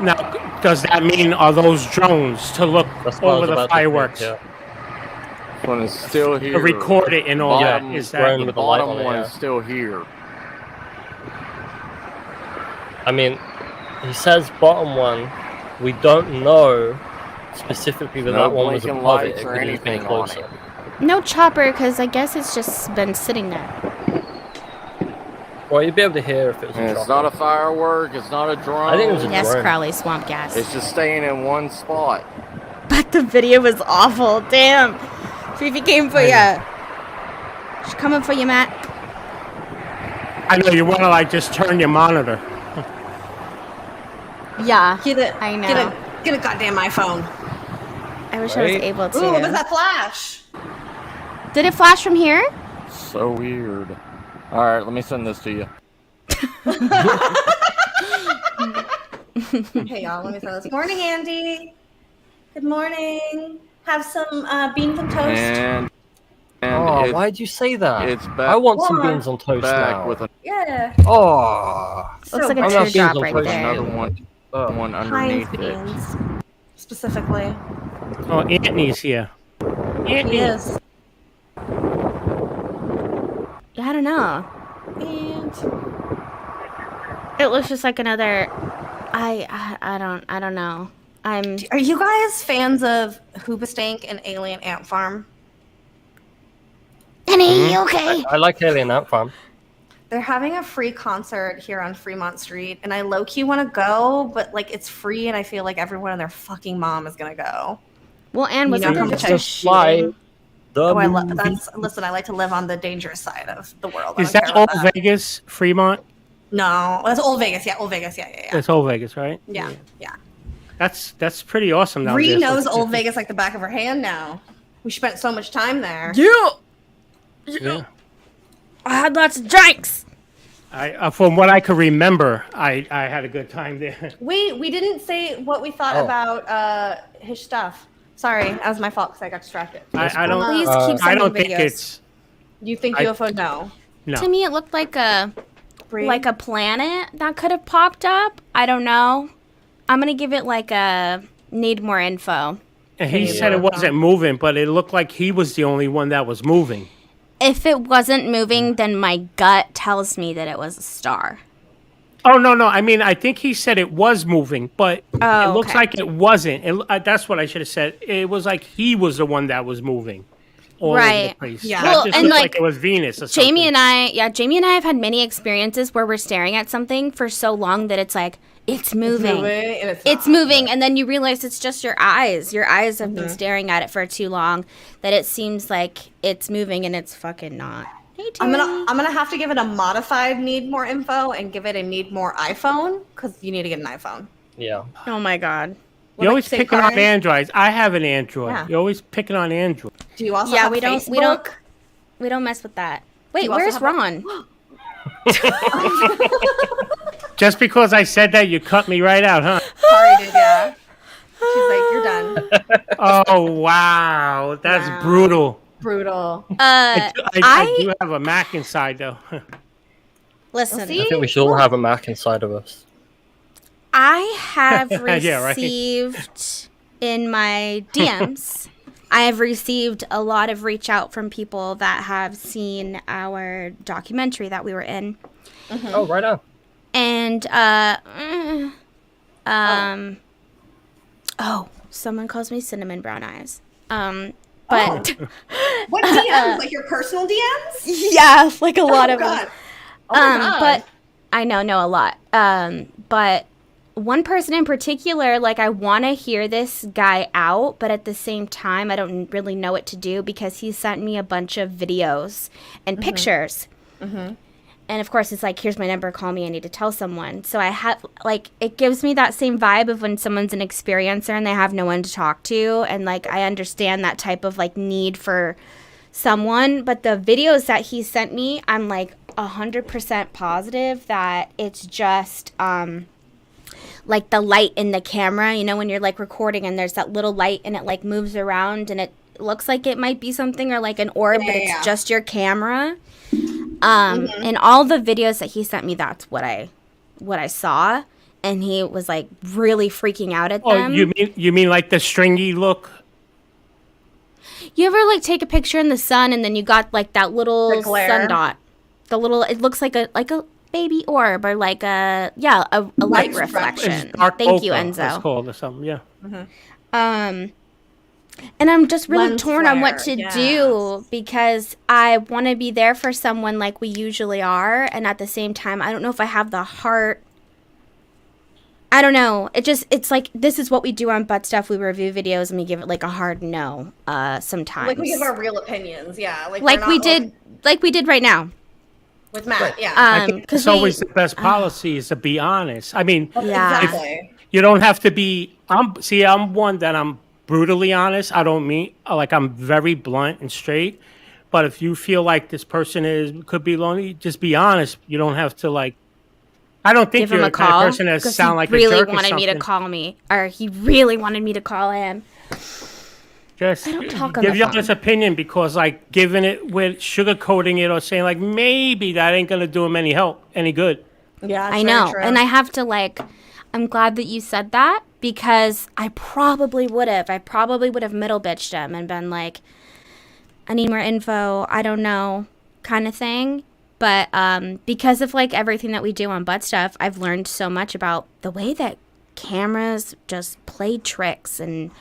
Now, does that mean are those drones to look That's what I over was the about to think, fireworks? yeah. This one is still here. To record it and all Bottom- that. Is drone that with the light bottom on it, one yeah. is still here. I mean, he says bottom one. We don't know specifically that No that one was blinking above it. lights It or could have just been anything on closer. it. No chopper, because I guess it's just been sitting there. Well, you'd be able to hear if it was And a it's chopper. not a firework. It's not a drone. I think it was a Yes, drone. Crowley swamp gas. It's just staying in one spot. But the video was awful. Damn. Fifi came for ya. She's coming for you, Matt. I know you want to like just turn your monitor. Yeah. Get it. I know. Get a goddamn iPhone. I wish I was Right? able to. Ooh, what was that flash? Did it flash from here? So weird. All right, let me send this to you. Okay, y'all, let me send this. Morning, Andy. Good morning. Have some beans and toast. And Oh, it's, why'd you say that? it's back. I want some Why? beans on toast back now. with Yeah. Oh, Looks like a I'm not teardrop beans on right toast. there. another one Oh. underneath Heinz it. beans, specifically. Oh, Anthony's here. He is. Yeah, I don't know. And It looks just like another. I don't know. Are you guys fans of Hoobastank and Alien Ant Farm? Annie, okay? I like Alien Ant Farm. They're having a free concert here on Fremont Street, and I low-key want to go, but like it's free, and I feel like everyone and their fucking mom is gonna go. Well, Anne, wasn't there just a shooting? Listen, I like to live on the dangerous side of the world. Is that Old Vegas, Fremont? No, that's Old Vegas. Yeah, Old Vegas. Yeah. That's Old Vegas, right? Yeah. That's pretty awesome down Bree there. knows Old Vegas like the back of her hand now. We spent so much time there. Yeah. I had lots of drinks. From what I could remember, I had a good time there. Wait, we didn't say what we thought about his stuff. Sorry, that was my fault because I got distracted. I don't. Please keep sending I don't videos. think it's. You think UFO? No. To me, it looked like a planet that could have popped up. I don't know. I'm gonna give it like a need more info. And he said it wasn't moving, but it looked like he was the only one that was moving. If it wasn't moving, then my gut tells me that it was a star. Oh, no. I mean, I think he said it was moving, but it looks like it wasn't. That's what I should have said. It was like he was the one that was moving all over the place. Yeah. That just looked like it was Venus or something. Jamie and I have had many experiences where we're staring at something for so long that it's like, it's moving. It's moving, and then you realize it's just your eyes. Your eyes have been staring at it for too long that it seems like it's moving, and it's fucking not. Hey, I'm gonna have to give it a modified need more info and give it a need more iPhone because you need to get an iPhone. Yeah. Oh my god. You're always picking on Androids. I have an Android. Yeah. You're always picking on Android. Do you also have Facebook? We don't mess with that. Wait, where's Ron? Just because I said that, you cut me right out, huh? Sorry, dude. Yeah. She's like, you're done. Oh wow, that's brutal. Brutal. I do have a Mac inside though. Listen, I think we should all have a Mac inside of us. I have Yeah, right. received in my DMs, I have received a lot of reach out from people that have seen our documentary that we were in. Oh, right on. And someone calls me cinnamon brown eyes. But what DMs? Like your personal DMs? Yeah, like a lot of them. Oh my God. But I know a lot. But one person in particular, like I want to hear this guy out, but at the same time, I don't really know what to do because he sent me a bunch of videos and pictures. And of course, it's like, here's my number, call me, I need to tell someone. So I have, like, it gives me that same vibe of when someone's an experiencer and they have no one to talk to. And, like, I understand that type of, like, need for someone. But the videos that he sent me, I'm, like, 100% positive that it's just, like, the light in the camera. You know, when you're, like, recording and there's that little light and it, like, moves around and it looks like it might be something or, like, an orb, but it's just your camera. And all the videos that he sent me, that's what I saw, and he was like really freaking out at them. You mean like the stringy look? You ever like take a picture in the sun and then you got like that little sun dot, it looks like a baby orb or like a light reflection. Thank you, Enzo. That's called or something, yeah. And I'm just really torn on what to do because I want to be there for someone like we usually are. And at the same time, I don't know if I have the heart. I don't know. It's like, this is what we do on Butt Stuff. We review videos and we give it like a hard no sometimes. Like we give our real opinions, yeah. Like we did right now. With Matt, yeah. It's always the best policy is to be honest. I mean, exactly. You don't have to be, I'm one that I'm brutally honest. I don't mean like I'm very blunt and straight, but if you feel like this person could be lonely, just be honest. You don't have to like. I don't think you're the kind of person that sound like a jerk or something. He really wanted me to call me, or he really wanted me to call him. Just give your honest opinion because like giving it with sugarcoating it or saying like maybe that ain't gonna do him any good. Yeah, I know, and I have to like. I'm glad that you said that because I probably would have middle bitched him and been like, I need more info. I don't know, kind of thing. But because of like everything that we do on Butt Stuff, I've learned so much about the way that cameras just play tricks, and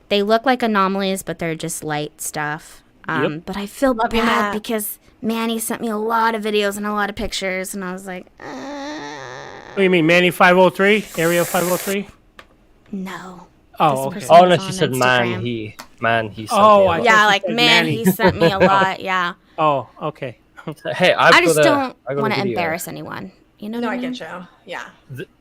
they look like anomalies, but they're just light stuff. But I feel bad because Manny sent me a lot of videos and a lot of pictures, and I was like, What do you mean, Manny 503? Area 503? No. Oh, okay. Oh, no, she said man, he sent me. Yeah, like, man, he sent me a lot, yeah. Oh, okay. Hey, I just don't want to embarrass anyone. You know what I mean? get you. Yeah.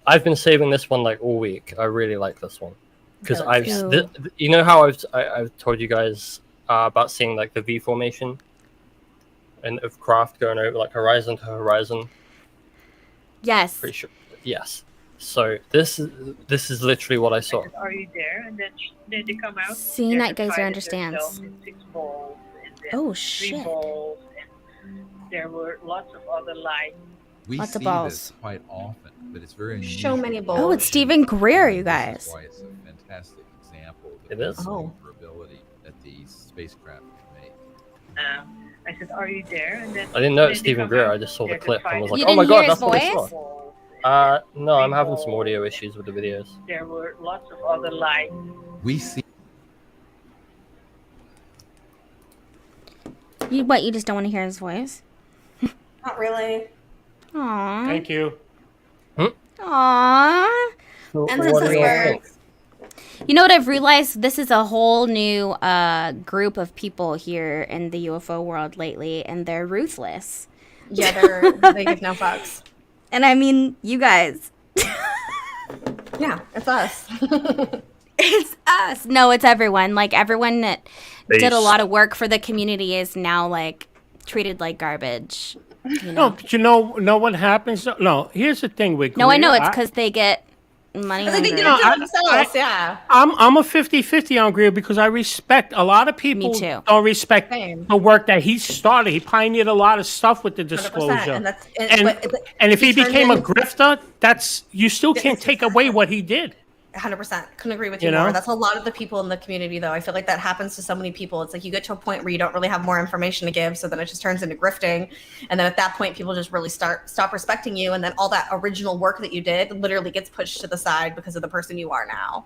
I've been saving this one like all week. I really like this one because Really? you know how I've told you guys about seeing like the V formation and of craft going over like horizon to horizon. Yes. Pretty sure. Yes. So this is literally what I saw. Are you there? And then they come out. Seeing that geyser understands. Balls, Oh, 3 shit. balls, and there were lots of other lights. We Lots of see balls. this quite often, but it's very So many unusual. balls. Oh, it's Stephen Greer, you guys. That's why it's a fantastic example of It the is? maneuverability that the spacecraft can make. I said, "Are you there?" And then I didn't know then it's they Stephen come Greer. out, I just saw the they're clip and was like, You oh my didn't god, hear that's his what I voice? saw. No, I'm having some audio issues with the videos. There were lots of other lights. We see You just don't want to hear his voice? Not really. Aww. Thank you. Aww. And this is where You know what I've realized? This is a whole new group of people here in the UFO world lately, and they're ruthless. they give no fucks. And I mean, you guys. Yeah, it's us. It's us. No, it's everyone. Like, everyone that did a lot of work for the community is now, like, treated like garbage. You know? No, but you know what happens? No, here's the thing with No, I know. Greer. It's because they get money. Because they did hungry. it to themselves, yeah. I'm a 50-50 on Greer because I respect a lot of people. Me too. Don't respect Same. the work that he started. He pioneered a lot of stuff with the 100%, disclosure. and that's- And if he turned became a in- grifter, you still can't take away what he did. 100%. Couldn't agree with you, You know? more. That's a lot of the people in the community, though. I feel like that happens to so many people. It's like you get to a point where you don't really have more information to give, so then it just turns into grifting. And then at that point, people just really stop respecting you. And then all that original work that you did literally gets pushed to the side because of the person you are now.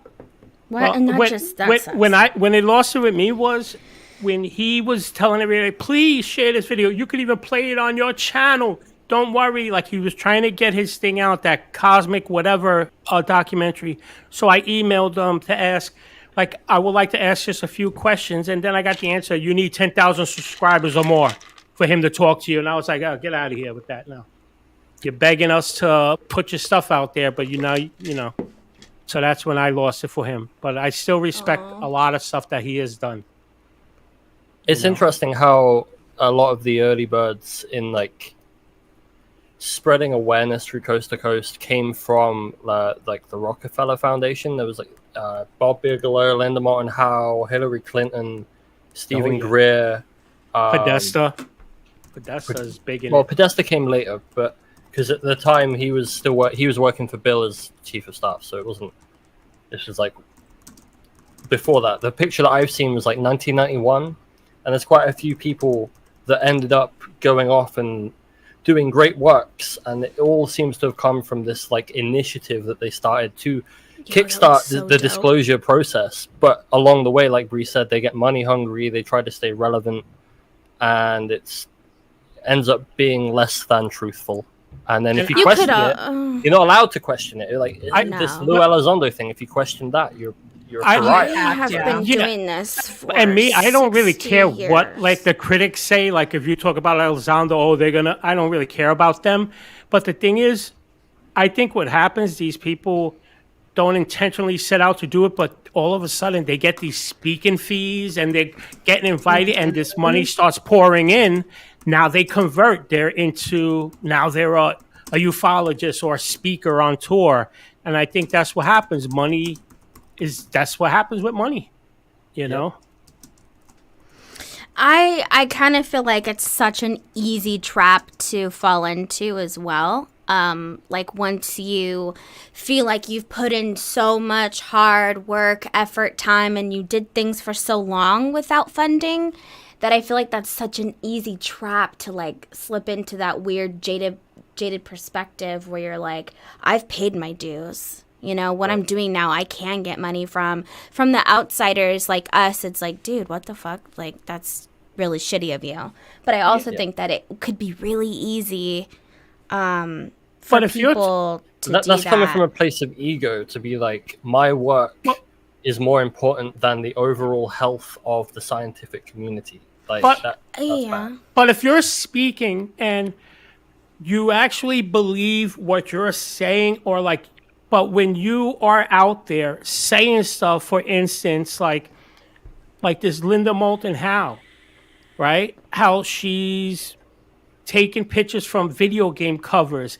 What? And that when, just that when, sucks. when they lost it with me was when he was telling everybody, please share this video. You could even play it on your channel. Don't worry. Like, he was trying to get his thing out, that cosmic whatever documentary. So I emailed them to ask, like, I would like to ask just a few questions. And then I got the answer. You need 10,000 subscribers or more for him to talk to you. And I was like, oh, get out of here with that now. You're begging us to put your stuff out there, but you know. So that's when I lost it for him. But I still respect a lot of stuff that he has done. It's interesting how a lot of the early birds in like spreading awareness through coast to coast came from like the Rockefeller Foundation. There was like Bob Bigelow, Linda Moulton Howe, Hillary Clinton, Stephen Greer, Podesta. Podesta is big in well, it. Podesta came later, but because at the time he was still working for Bill as chief of staff, so it wasn't. This was like before that. The picture that I've seen was like 1991, and there's quite a few people that ended up going off and doing great works, and it all seems to have come from this like initiative that they started to kickstart the disclosure process. But along the way, like Bree said, they get money hungry, they try to stay relevant, and it ends up being less than truthful. And then if you question it, you're not allowed to question it. Like this Lou Elizondo thing, if you question that, you're I have been doing this for and me, I don't really care years. what like the critics say. Like if you talk about Elizondo, oh, they're gonna. I don't really care about them. But the thing is, I think what happens, these people don't intentionally set out to do it, but all of a sudden they get these speaking fees and they're getting invited, and this money starts pouring in. Now they convert. They're a ufologist or a speaker on tour, and I think that's what happens. That's what happens with money, you know? I kind of feel like it's such an easy trap to fall into as well. Like once you feel like you've put in so much hard work, effort, time, and you did things for so long without funding, that I feel like that's such an easy trap to like slip into that weird jaded perspective where you're like, I've paid my dues. You know, what I'm doing now, I can get money from the outsiders like us. It's like, dude, what the fuck? Like, that's really shitty of you. But I also think that it could be really easy for people to do that. That's coming from a place of ego to be like, my work is more important than the overall health of the scientific community. Like, that's bad. But if you're speaking and you actually believe what you're saying, or like, but when you are out there saying stuff, for instance, like this Linda Moulton Howe, right? How she's taking pictures from video game covers,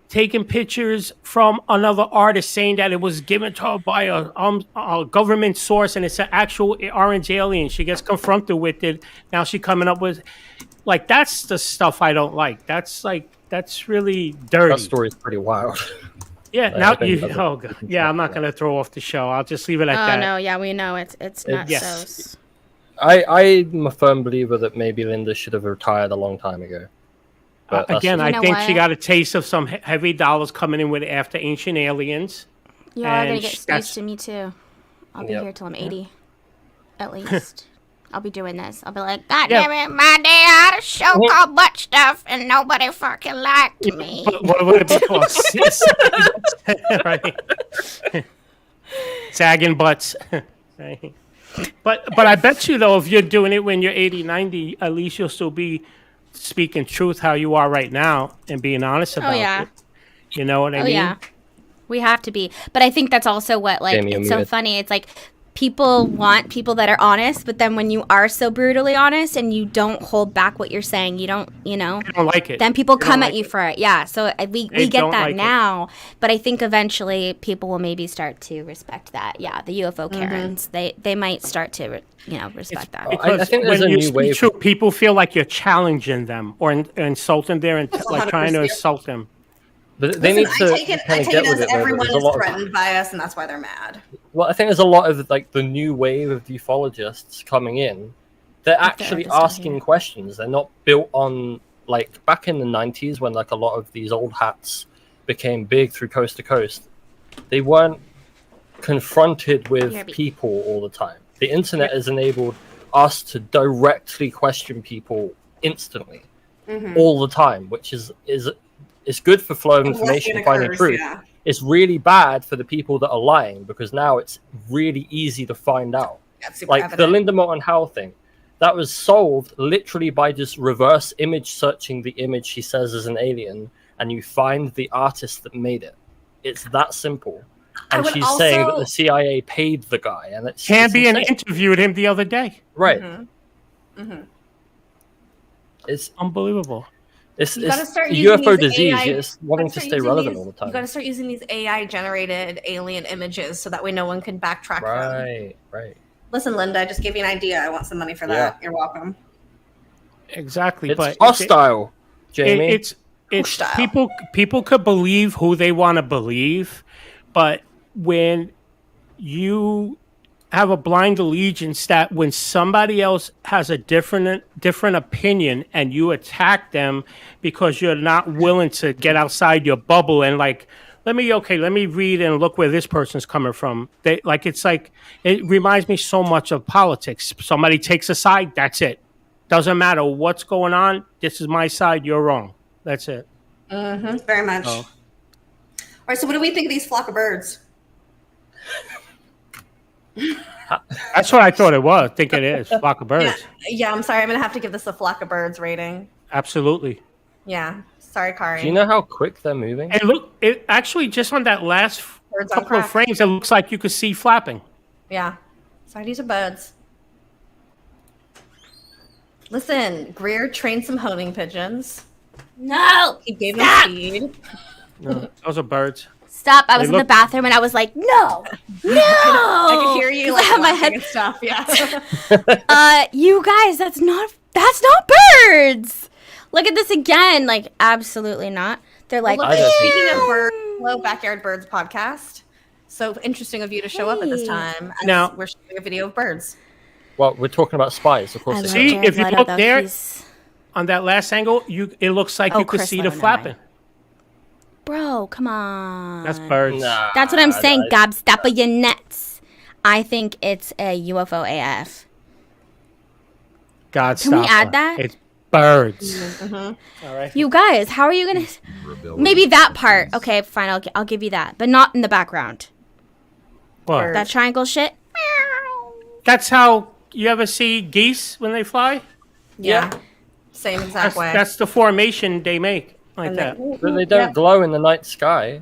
taking pictures from another artist saying that it was given to her by a government source and it's an actual orange alien. She gets confronted with it. Now she's coming up with, like, that's the stuff I don't like. That's really dirty. That story's pretty wild. Yeah, now oh god. Yeah, I'm not gonna throw off the show. I'll just leave it at that. Oh no, yeah, we know it's not so. I'm a firm believer that maybe Linda should have retired a long time ago. Again, I think she got a taste of some heavy dollars coming in with After Ancient Aliens. You are gonna get used to me too. I'll be here till I'm 80, at least. I'll be doing this. I'll be like, God damn it, my day I had a show called Butt Stuff and nobody fucking liked me. What would it be called? Right. Sagging butts. Right. But I bet you, though, if you're doing it when you're 80, 90, at least you'll still be speaking truth how you are right now and being honest about it. You know what I mean? Yeah. We have to be. But I think that's also what, like, it's so funny. It's like, people want people that are honest, but then when you are so brutally honest and you don't hold back what you're saying, you don't like it. Then people come at you for it. Yeah, so we get that now, but I think eventually people will maybe start to respect that. Yeah, the UFO Karens, they might start to respect that. Because I think when you speak truth, people feel like you're challenging them or insulting them and like trying to insult them. But they need to I take it as everyone is threatened by us, and that's why they're mad. Well, I think there's a lot of like the new wave of ufologists coming in. They're actually asking questions. They're not built on, like, back in the 90s when like a lot of these old hats became big through Coast to Coast. They weren't confronted with people all the time. The internet has enabled us to directly question people instantly, all the time, which is it's good for flow of information and finding truth. Yeah. It's really bad for the people that are lying, because now it's really easy to find out. Like evident. The Linda Moulton Howe thing, that was solved literally by just reverse image searching the image she says is an alien, and you find the artist that made it. It's that simple. And she's saying that the CIA paid the guy, and it's Cambion interviewed him the other day. Right. It's unbelievable. It's UFO disease. It's wanting to stay relevant all the time. You got to start using these AI-generated alien images so that way no one can backtrack them. Right. Listen, Linda, I just gave you an idea. I want some money for that. You're welcome. Exactly. It's hostile, Jamie. It's people could believe who they want to believe, but when you have a blind allegiance that when somebody else has a different opinion and you attack them because you're not willing to get outside your bubble and like, let me read and look where this person's coming from. It reminds me so much of politics. Somebody takes a side, that's it. Doesn't matter what's going on. This is my side. You're wrong. That's it. Very much. All right. So what do we think of these flock of birds? That's what I thought it was. I think it is flock of birds. Yeah, I'm sorry. I'm gonna have to give this a flock of birds rating. Absolutely. Yeah. Sorry, Kari. Do you know how quick they're moving? And look, it actually just on that last couple of frames, it looks like you could see flapping. Yeah. Sorry, these are birds. Listen, Greer trained some homing pigeons. No. He gave them feed. No, those are birds. Stop! I was in the bathroom and I was like, "No, I could hear you. Like, I have my head and stuff. Yeah. You guys, that's not birds. Look at this again. Like, absolutely not. They're like, speaking of birds, hello, Backyard Birds podcast. So interesting of you to show up at this time. Now we're showing a video of birds. Well, we're talking about spies, of course. See, if you look there on that last angle, it looks like you could see the flapping. bro, come on. That's birds. Nah, That's what I'm saying. Gobstopper your nuts. I think it's a UFO AF. God, Can we add that? It's birds. Mm-hmm. All right. You guys, how are you gonna? Maybe that part. Okay, fine. I'll give you that, but not in the background. What? That triangle shit. That's how you ever see geese when they fly. Yeah. Same exact way. That's the formation they make like that. But they don't glow in the night sky.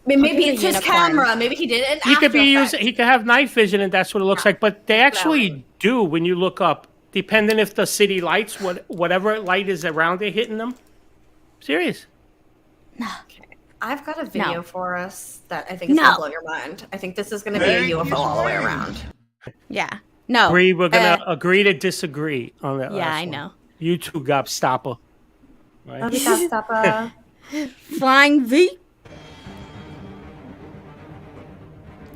Maybe it's his camera. Maybe he did it. He could be using. He could have night vision, and that's what it looks like. But they actually do when you look up, depending if the city lights, whatever light is around it hitting them. Serious. I've got a video for us that I think is gonna blow your mind. I think this is gonna be a UFO all the way around. Yeah. No. We're gonna agree to disagree on that. Yeah, last I one. know. You two gobstopper. Right? Gobstopper. Flying V.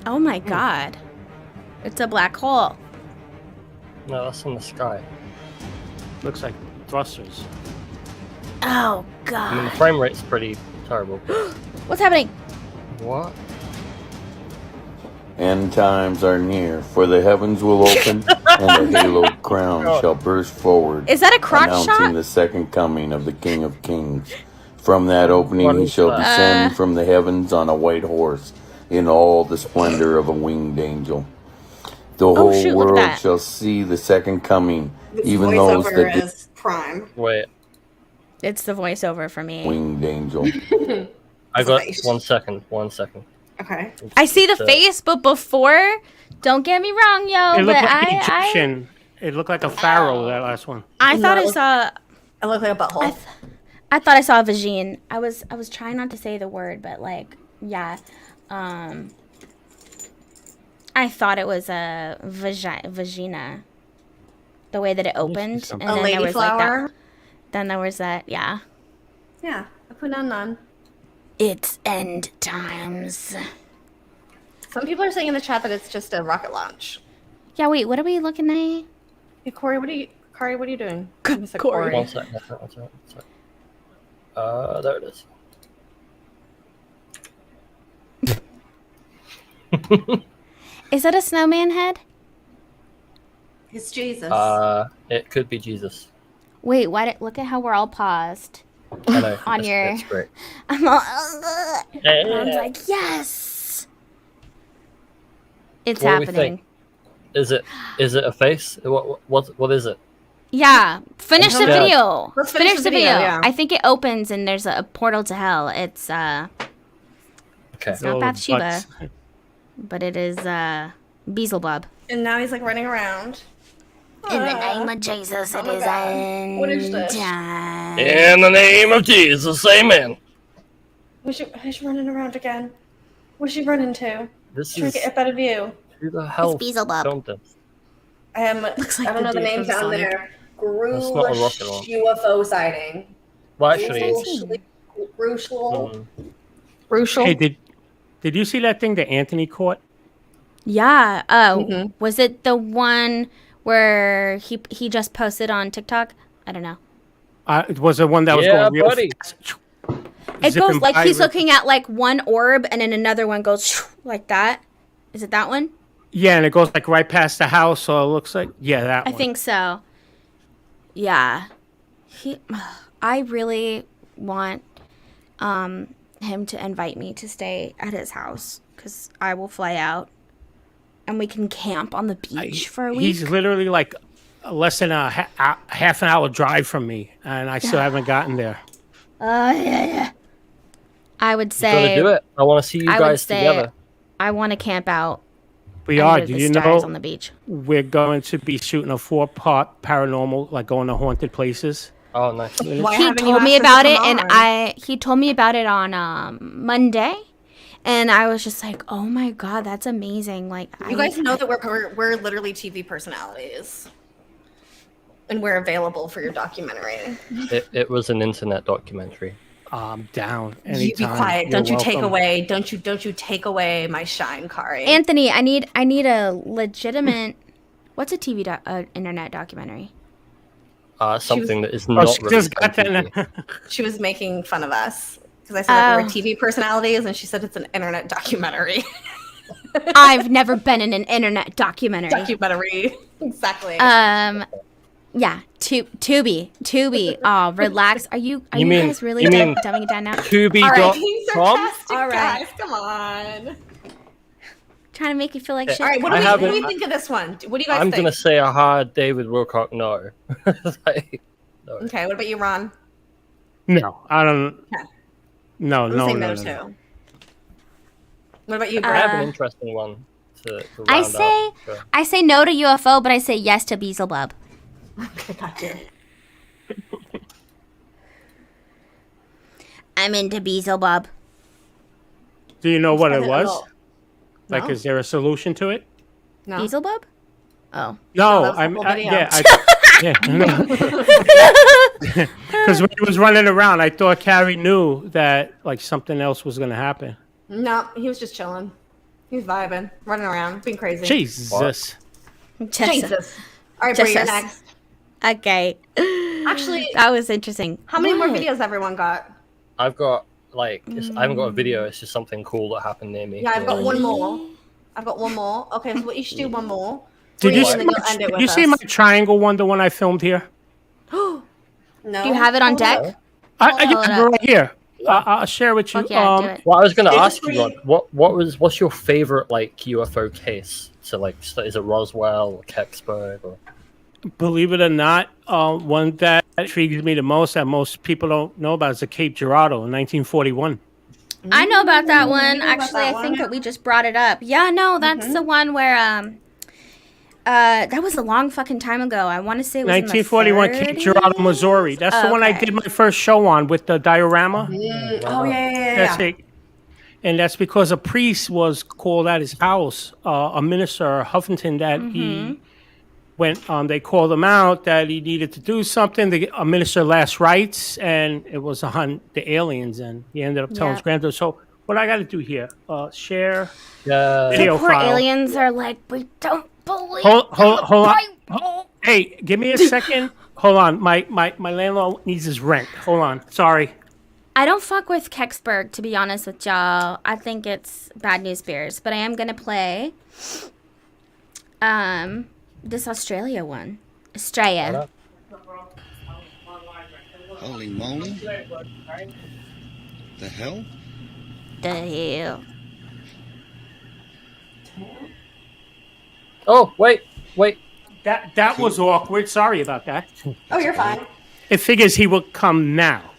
Oh my god. It's a black hole. No, that's in the sky. Looks like thrusters. Oh I mean, the god. frame rate's pretty terrible. What's happening? What? End times are near, for the heavens will open, and the haloed crown shall burst forward. Is that a crotch announcing shot? the second coming of the King of Kings. From that opening he shall descend from the heavens on a white horse, in all the splendor of a winged angel. The whole world shall see the second coming, even those that is prime. Wait. It's the voiceover for me. Winged angel. I got 1 second. 1 second. Okay. I see the face, but before, don't get me wrong, yo. It looked but like Egyptian. It looked like a pharaoh. That last one. I thought I saw. It looked like a butthole. I thought I saw a vagine. I was trying not to say the word, but like, yeah. I thought it was a vagina. The way that it opened, and then there was like that. Then there was that, yeah. Yeah, I put on. It's end times. Some people are saying in the chat that it's just a rocket launch. Yeah, wait, what are we looking at? Hey, Corey, what are you doing? Corey. 1 second. 1 second. There it is. Is that a snowman head? It's Jesus. It could be Jesus. Wait, look at how we're all paused. I know. On your. It's great. I'm all. I'm like, yes. It's What do we happening. think? Is it a face? What is it? Yeah. Finish the video. Let's finish the video. Yeah. I think it opens and there's a portal to hell. It's Okay. It's not Bathsheba, but it is Beelzebub. And now he's like running around. In the name of Jesus, it is end What is this? time. In the name of Jesus, amen. Who's she running around again? What's she running to? This Trying is to get a better view. who the hell It's Beelzebub. filmed this? Looks like I don't know the dude name from down Sonic. there. That's not a rocket launch. UFO sighting. Well, actually, Crucial. Hey, did you see that thing that Anthony caught? Yeah. Oh, was it the one where he just posted on TikTok? I don't know. It was the one that was going real fast. It Zipping goes like by he's real- looking at like one orb, and then another one goes like that. Is it that one? Yeah, and it goes like right past the house, so it looks like that I one. think so. Yeah. I really want him to invite me to stay at his house because I will fly out and we can camp on the beach for a week. He's literally like less than a half an hour drive from me, and I still haven't gotten there. Yeah. I would you say. gotta do it. I want to see you guys together. I want to camp out. We are. under Do the you stars know? on the beach. We're going to be shooting a 4-part paranormal, like going to haunted places. Oh, nice. He told me about it, and he told me about it on Monday, and I was just like, "Oh my god, that's amazing!" Like, You guys know that we're literally TV personalities, and we're available for your documentary. It was an internet documentary. I'm down. You be Anytime. quiet. You're Don't you take welcome. away. Don't you take away my shine, Kari. Anthony, I need a legitimate. What's a TV internet documentary? Something that is not she just released on got that. TV. She was making fun of us. Because I said that we were TV personalities, and she said it's an internet documentary. I've never been in an internet documentary. Exactly. Yeah, Tubi. Oh, relax. Are you guys really dumbing it down now? Tubi.com? All right, guys, come on. Trying to make you feel like shit. All right, what do we think of this one? What do you guys I'm think? gonna say a hard David Wilcock no. No. Okay, what about you, Ron? No, I don't. Okay. No. Too. What about you, I Brad? have an interesting one to round I say no to UFO, but I say yes to Beelzebub. Okay, gotcha. I'm into Beelzebub. Do you know what it was? No. Like, is there a solution to it? No. Beelzebub? Oh. No, because when he was running around, I thought Carrie knew that like something else was going to happen. No, he was just chilling. He was vibing, running around, being crazy. Jesus. All right, Brie, you're next. Okay. Actually, that was interesting. How many more videos everyone got? I've got I haven't got a video. It's just something cool that happened near me. Yeah, I've got one more. Okay, so what you should do one more. Did you see my triangle one, the one I filmed here? No. Do you have it on deck? Right here. I'll share with you. Okay, do it. Well, I was going to ask you, Rod, what's your favorite like UFO case? So like, is it Roswell or Kecksburg? Or... Believe it or not, one that intrigues me the most that most people don't know about is the Cape Girardeau in 1941. I know about that one. Actually, I think that we just brought it up. Yeah, no, that's the one where that was a long fucking time ago. I want to say it was 1941, Cape Girardeau, Missouri. That's the one I did my first show on with the diorama. Oh yeah. That's it. And that's because a priest was called at his house, a minister, Huffington, that he went. They called him out that he needed to do something. A minister last rites, and it was a hunt the aliens, and he ended up telling his granddaughter. So what I got to do here? Share video the poor file. aliens are like, we don't believe. Hold on. Hey, give me a second. Hold on. My landlord needs his rent. Hold on. Sorry. I don't fuck with Kecksburg, to be honest with y'all. I think it's bad news bears, but I am gonna play this Australia one. Australia. Holy moly. The hell? The hell. Oh, wait. That was awkward. Sorry about that. Oh, you're fine. It figures he will come now.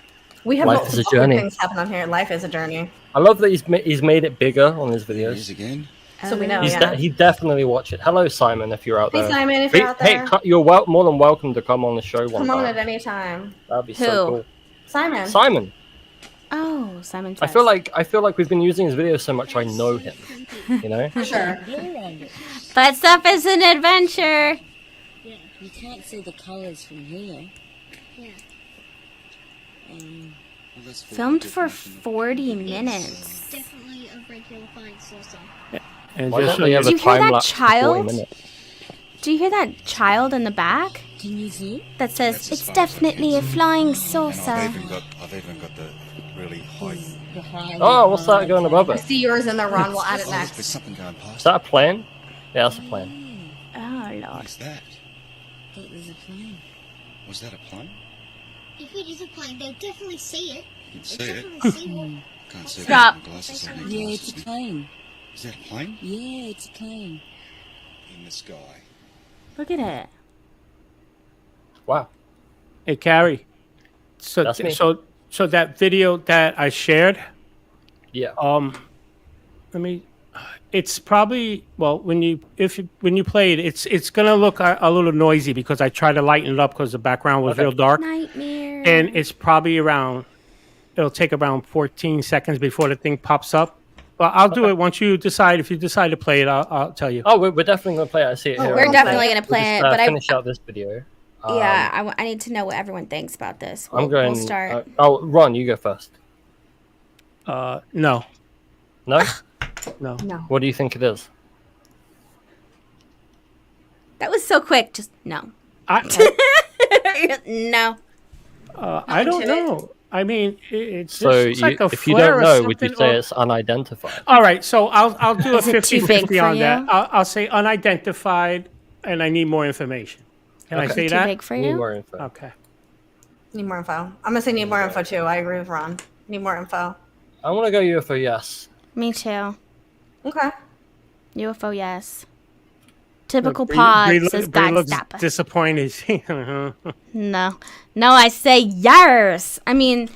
We have Life is a multiple journey. things happen on here. Life is a journey. I love that he's made it bigger on his videos. Again. So we know. He definitely watch it. Hello, Simon, if you're out there. Hey, Simon, if you're out there. Hey, you're more than welcome to come on the show one Come on time. at any time. That'd be so cool. Simon. Oh, Simon. I feel like we've been using his videos so much. I know him. You know. For sure. But stuff is an adventure. Yeah, you can't see the colors from here. Yeah. Filmed for 40 minutes. Definitely a regular flying saucer. And Why don't they have Do you a hear time that lapse for 40 child? minutes? Do you hear that child in the back? Can you see? That says, it's definitely a flying saucer. I've even got the really high. Oh, what's that going above I it? see yours in there, Ron. We'll add it There's next. something going past. Is that a plane? Yeah, that's a plane. Oh, Lord. What's that? It was a plane. Was that a plane? If it is a plane, they'll definitely see it. You can see it. Definitely see it. Can't see Stop. it with my glasses. I need Yeah, glasses. it's a plane. Is that a plane? Yeah, it's a plane. In the sky. Look at it. Wow. Hey, Carrie. So That's me. so that video that I shared. Yeah. It's probably when you play it, it's gonna look a little noisy because I tried to lighten it up because the background was real dark. Nightmare. And it's probably it'll take around 14 seconds before the thing pops up. Well, I'll do it once you decide. If you decide to play it, I'll tell you. Oh, we're definitely gonna play it. I see it here. We're definitely gonna play We'll it, just, but finish out this video. I need to know what everyone thinks about this. I'm going. We'll start. Ron, you go first. No. No. No. What do you think it is? That was so quick. Just no. I No. don't know. I mean, it just So looks like a if you flare don't or know, would you something, say or- it's unidentified? All right, so I'll do a Is it too big 50-50 for on that. you? I'll say unidentified, and I need more information. Can I Okay. say Is it too that? big for Need you? more info. Okay. Need more info. I'm gonna say need more info too. I agree with Ron. Need more info. I want to go UFO yes. Me too. Okay. UFO, yes. Typical Look, pod Bree says Bree God looks stop us. disappointed. No. No, I say yes. I mean,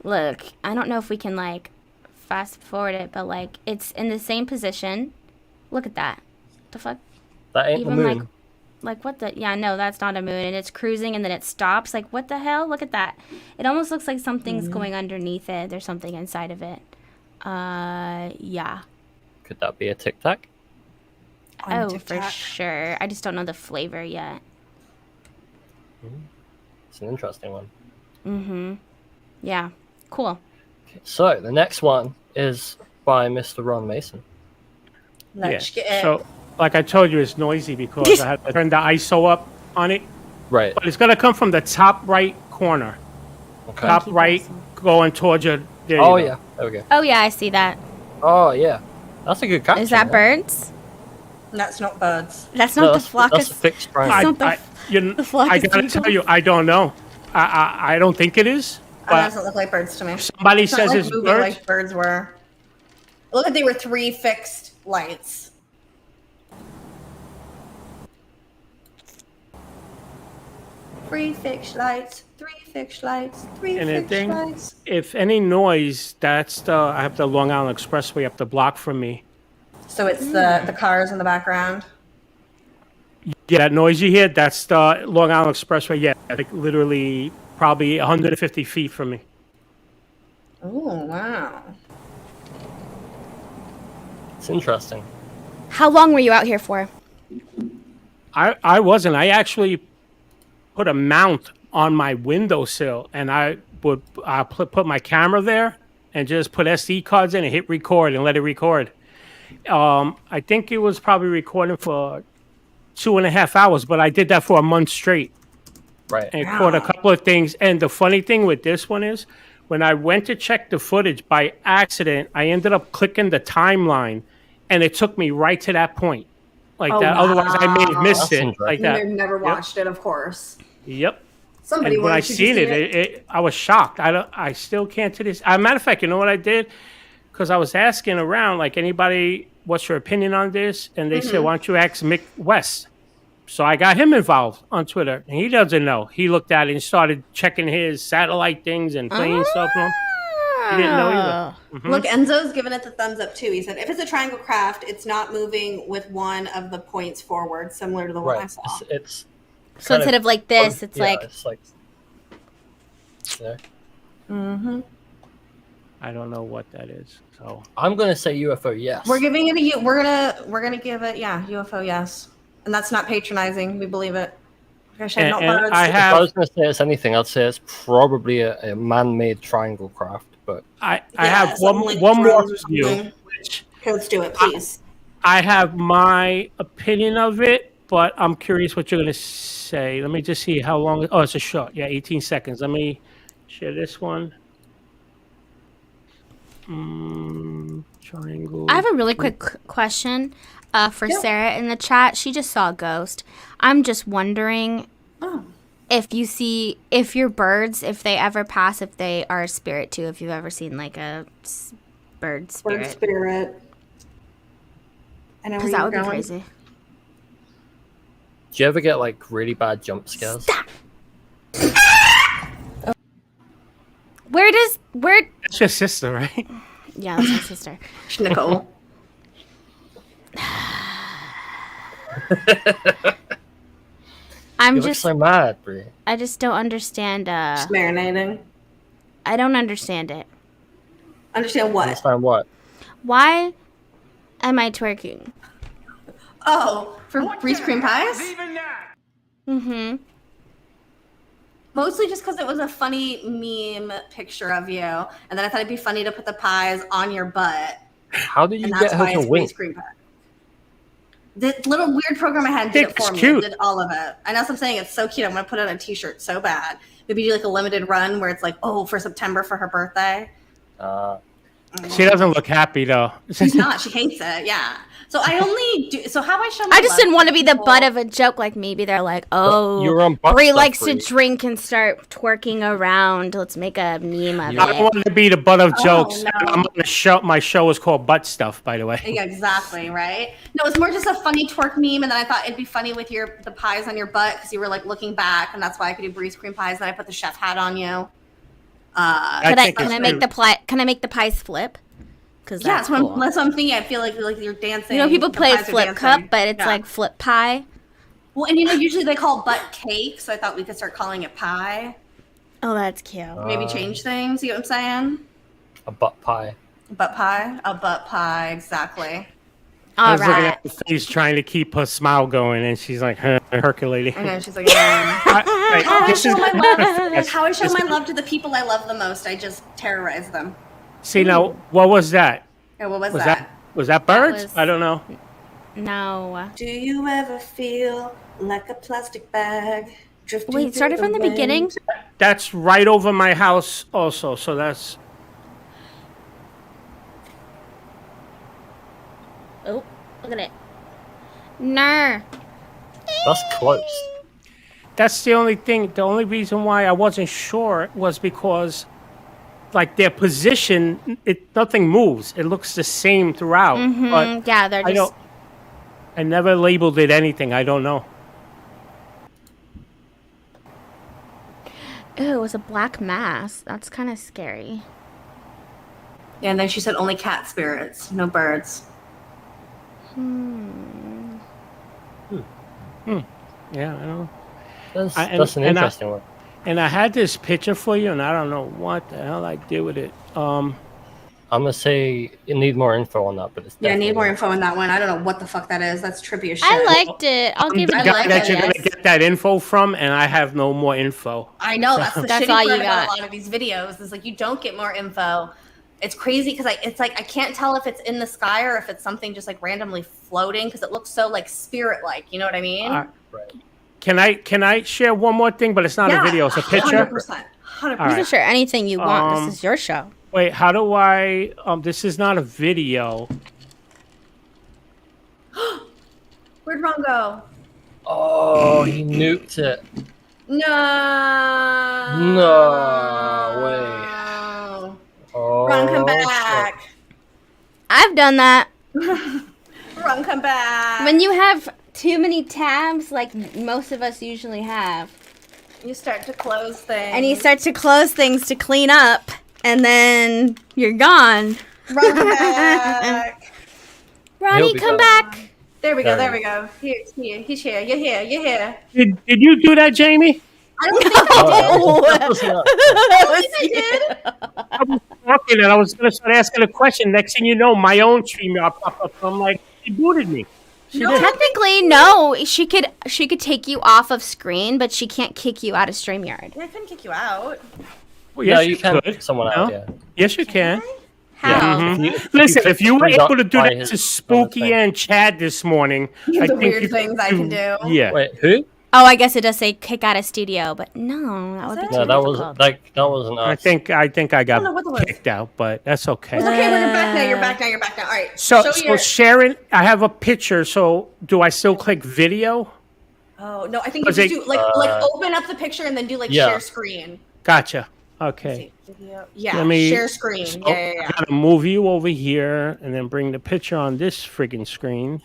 look, I don't know if we can, like, fast forward it, but, like, it's in the same position. Look at that. The fuck? That ain't Even, the moon. like, what the? Yeah, no, that's not a moon. And it's cruising and then it stops. Like, what the hell? Look at that. It almost looks like something's going underneath it. There's something inside of it. Yeah. Could that be a Tic Tac? Oh, Tic for Tac. sure. I just don't know the flavor yet. It's an interesting one. Mm-hmm. Yeah. Cool. So the next one is by Mr. Ron Mason. Let's get it. So, like I told you, it's noisy because I had to turn the ISO up on it. Right. But it's gonna come from the top right corner. Okay. Top right, going towards your. There Oh you go. yeah. There we go. Oh, yeah, I see that. Oh yeah. That's a good caption. Is that yeah. birds? That's not birds. That's No, not the that's, flock that's a of... fixed triangle. It's not the- I gotta tell you, I don't know. I don't think it is. That But doesn't look like birds to me. somebody It's not says like it's moving birds. like birds were. Look like they were 3 fixed lights. Three fixed lights, 3 fixed lights, 3 And the fixed thing, lights. if any noise, that's the I have the Long Island Expressway up the block from me. So it's the cars in the background. Yeah, that noise you hear, that's the Long Island Expressway. Yeah, like literally probably 150 feet from me. Oh, wow. It's interesting. How long were you out here for? I wasn't. I actually put a mount on my windowsill, and I would put my camera there and just put SD cards in and hit record and let it record. I think it was probably recording for 2.5 hours, but I did that for a month straight. Right. And caught a couple of things. And the funny thing with this one is, when I went to check the footage by accident, I ended up clicking the timeline, and it took me right to that point, like Oh, that. Otherwise, I may have missed That's it, like You that. may have never Yep. watched it, of course. Yep. Somebody And when I wanted you to seen see it, I was shocked. I still can't to this. As a matter of fact, you know what I did? Because I was asking around, like, anybody, what's your opinion on this? And they said, why don't you ask Mick West? So I got him involved on Twitter, and he doesn't know. He looked at it and started checking his satellite things and playing stuff on. He didn't know either. Mhm. Look, Enzo's giving it the thumbs up too. He said, if it's a triangle craft, it's not moving with one of the points forward, similar to the one I Right. saw. It's So instead of like this, it's yeah, like... it's like there. Mm-hmm. I don't know what that is. So I'm gonna say UFO yes. We're giving it a we're gonna give it UFO yes, and that's not patronizing. We believe it. And not I birds. If I have was gonna say it's anything, I'd say it's probably a man-made triangle craft. But I Yeah, have something one like more drones or review. something. Let's do it, please. I have my opinion of it, but I'm curious what you're gonna say. Let me just see how long. Oh, it's a short. Yeah, 18 seconds. Let me share this one. Triangle. I have a really quick question for Sarah in the chat. She just saw a ghost. I'm just wondering if your birds, if they ever pass, if they are a spirit too, if you've ever seen like a bird spirit. Bird spirit. I know where Because that you're would be going. crazy. do you ever get like really bad jump scares? Where That's your sister, right? Yeah, that's my sister. Nicole. I'm You look just so mad, Brie. I just don't understand Just marinating. I don't understand it. Understand what? Understand what? Why am I twerking? Oh, for Reese cream pies? Mm-hmm. Mostly just because it was a funny meme picture of you, and then I thought it'd be funny to put the pies on your butt, How did you and get that's her why to it's wink? Reese cream pie. The little weird program I had did it It's for me. cute. It did all of it. I know, what I'm saying, it's so cute. I'm gonna put it on a T-shirt so bad. maybe do like a limited run where it's like, oh, for September for her birthday. She doesn't look happy though. She's not. She hates it. Yeah. So I only do. So how I show my I just love didn't want to be the people- butt of a joke. Like maybe they're like, oh, You're on butt Brie stuff, likes to Brie. drink and start twerking around. Let's make a meme of I don't it. want to be the butt of jokes. no. I'm on the show. My show is called Butt Stuff, by the way. Yeah, exactly. Right. No, it's more just a funny twerk meme, and then I thought it'd be funny with the pies on your butt because you were like looking back, and that's why I could do Bree's cream pies. Then I put the chef hat on you. Can I make the pies flip? Because Yeah, that's that's cool. what I'm thinking. I feel like you're dancing. You know, people the play pies are flip dancing. cup, but it's Yeah. like flip pie. Well, and usually they call butt cake, so I thought we could start calling it pie. Oh, that's cute. Maybe change things. You know what I'm saying? A butt pie. Butt pie, a butt pie, exactly. I All was looking right. at her face trying to keep her smile going, and she's like Herculating. I know she's like, how I this show is- my love. Yes. How I show my love to the people I love the most. I just terrorize them. See now, what was that? Yeah, what was Was that? that birds? was- I don't know. No. Do you ever feel like a plastic bag drifting Wait, started through from the beginning? That's right over my house, also. So that's Oh, look at it. Ner. That's close. That's the only thing. The only reason why I wasn't sure was because, like, their position, nothing moves. It looks the same throughout. But Yeah, they're just. I never labeled it anything. I don't know. Ew, it was a black mass. That's kind of scary. Yeah, and then she said only cat spirits, no birds. Yeah, I know. That's I- an and I- interesting one. And I had this picture for you, and I don't know what the hell I did with it. I'm gonna say you need more info on that, but it's Yeah, I need definitely- more info on that one. I don't know what the fuck that is. That's trippy as shit. I liked it. I'll give the it a guy that you're yes. gonna get that info from, and I have no more info. I know that's the That's shitty all part you about got. a lot of these videos is like you don't get more info. It's crazy because it's like I can't tell if it's in the sky or if it's something just like randomly floating because it looks so like spirit like. You know what I mean? Can I share one more thing? But it's not a video; it's a picture. 100%. All You right. can share anything you want. Um, This is your show. Wait, how do I? This is not a video. Where'd Ron go? Oh, he nuked it. No. No way. Oh, Ron, come shit. back. I've done that. Ron, come back. When you have too many tabs, like most of us usually have, You start to close things. and you start to close things to clean up, and then you're gone. Ron, come back. Ronnie, He'll be come back. back. There we go. There There he we go. He's here. He's here. You're here. You're here. Did you do that, Jamie? I don't think Oh, that was not- I did. I was talking and I was going to start asking a question. Next thing you know, my own StreamYard popped up. I'm like, she booted me. She did. Technically, no. She could take you off of screen, but she can't kick you out of StreamYard. I couldn't kick you out. Well, No, yes, you can could. kick someone No? out. Yeah. Yes, you can. How? Mhm. Listen, if you were click able to do by that his- to Spooky and Chad this morning, I The think weird you things I can do. Yeah. Wait, who? Oh, I guess it does say kick out of studio, but no, that would be too No, that was difficult. that wasn't us. I think I don't know what that was. got kicked out, but that's okay. It's okay. We're back now. You're back now. You're back now. All right. So, show so your. Sharon, I have a picture. So, do I still click video? Oh no! I think you Was just it- do like open up the picture and then do like Yeah. share screen. Gotcha. Okay. Video. Yeah. Let me- Share screen. So, Yeah. I gotta move you over here and then bring the picture on this friggin' screen.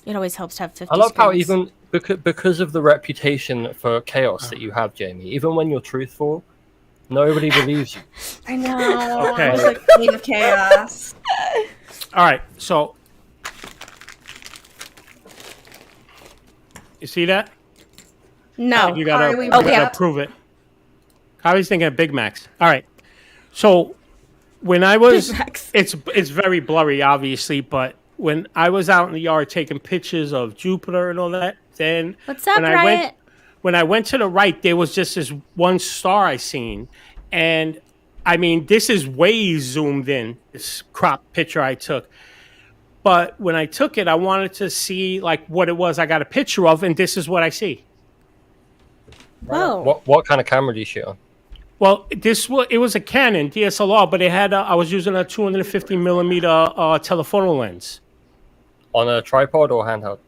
It always helps to have 50 I love how screens. even because of the reputation for chaos that you have, Jamie, even when you're truthful, nobody believes you. I know. Okay. I was like queen of chaos. All right. So, you see that? No. You gotta, Are we you okay. gotta prove it. I was thinking of Big Macs. All right. So when I was, Big Macs. it's very blurry, obviously, but when I was out in the yard taking pictures of Jupiter and all that, then What's up, when Riot? when I went to the right, there was just this one star I seen, and I mean, this is way zoomed in. This crop picture I took. But when I took it, I wanted to see like what it was I got a picture of, and this is what I see. Whoa. What kind of camera do you shoot on? Well, it was a Canon DSLR, but it had I was using a 250 millimeter telephoto lens. On a tripod or handheld?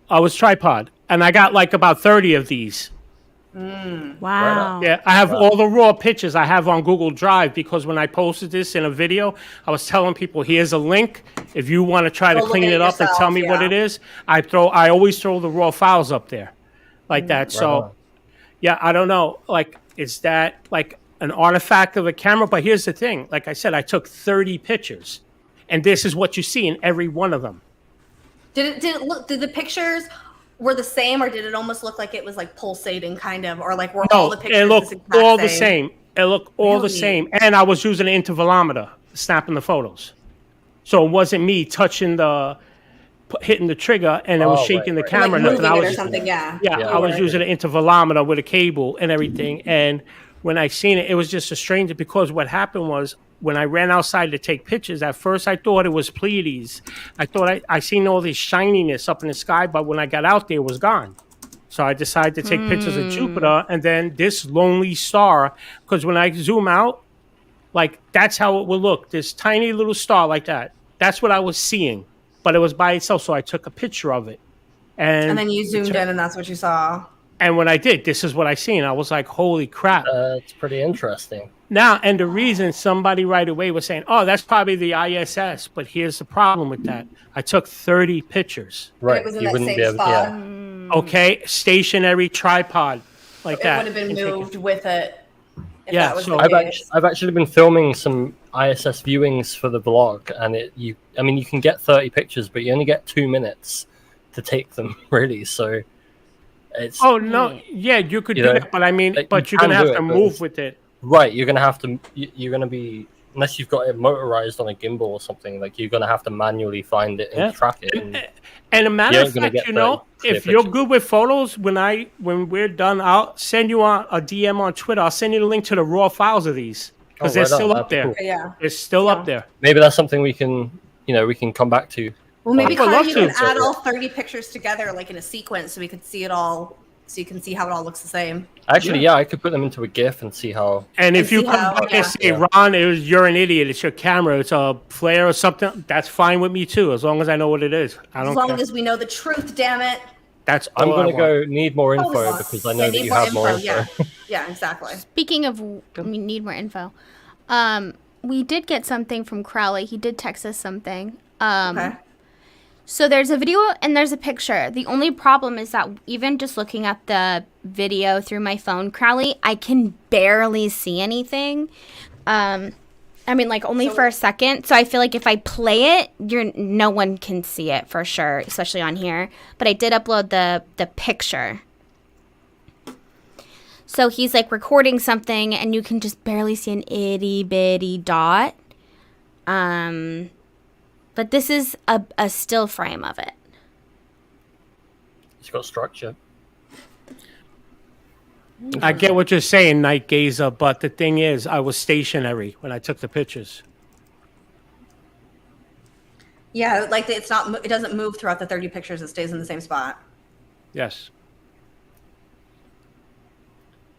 I was tripod, and I got like about 30 of these. Wow. Yeah, I have all the raw pictures I have on Google Drive because when I posted this in a video, I was telling people, here's a link. If you want to try to clean it up and tell me what it is, I always throw the raw files up there like that. So, yeah, I don't know. Like, is that like an artifact of a camera? But here's the thing. Like I said, I took 30 pictures, and this is what you see in every one of them. Did the pictures were the same, or did it almost look like it was like pulsating kind of, or like were all the pictures it looked all the same. It looked all the same. And I was using an intervalometer snapping the photos. So it wasn't me touching hitting the trigger and it was shaking the camera. Like moving it or something, I was using an intervalometer with a cable and everything. And when I seen it, it was just a stranger because what happened was when I ran outside to take pictures, at first I thought it was Pleiades. I thought I seen all this shininess up in the sky, but when I got out there, it was gone. So I decided to take pictures of Jupiter and then this lonely star, because when I zoom out, like that's how it would look. This tiny little star like that. That's what I was seeing, but it was by itself. So I took a picture of it. And then you zoomed in and that's what you saw. And when I did, this is what I seen. I was like, holy crap. It's pretty interesting. Now, and the reason somebody right away was saying, oh, that's probably the ISS. But here's the problem with that. I took 30 pictures. Right. It was in that same spot. Okay. Stationary tripod like it that. It would have been moved with it. Yeah. So I've actually been filming some ISS viewings for the vlog. And you can get 30 pictures, but you only get 2 minutes to take them, really. So it's... Oh, no. Yeah, you could do that. But I mean, but you're going to have to move with it. Right, you're gonna have to. You're gonna be, unless you've got it motorized on a gimbal or something. Like you're gonna have to manually find it and track it. And a matter of fact, if you're good with photos, when we're done, I'll send you a DM on Twitter. I'll send you the link to the raw files of these because they're still up there. Cool. Yeah, they're still up there. Maybe that's something we can come back to. Well, maybe Connor, you can add all 30 pictures together, like in a sequence, so we could see it all. So you can see how it all looks the same. Actually, I could put them into a GIF and see how. And if you come back and say, Ron, you're an idiot. It's your camera. It's a flare or something. That's fine with me too, as long as I know what it is. I don't care. As long as we know the truth, damn it. That's. I'm gonna go need more info because I know that you have more info. Yeah, exactly. Speaking of, we need more info. We did get something from Crowley. He did text us something. Okay. So there's a video and there's a picture. The only problem is that even just looking at the video through my phone, Crowley, I can barely see anything. I mean, like only for a second. So I feel like if I play it, no one can see it for sure, especially on here. But I did upload the picture. So he's like recording something and you can just barely see an itty bitty dot. But this is a still frame of it. It's got structure. I get what you're saying, Night Gazer, but the thing is, I was stationary when I took the pictures. Yeah, like it doesn't move throughout the 30 pictures. It stays in the same spot. Yes.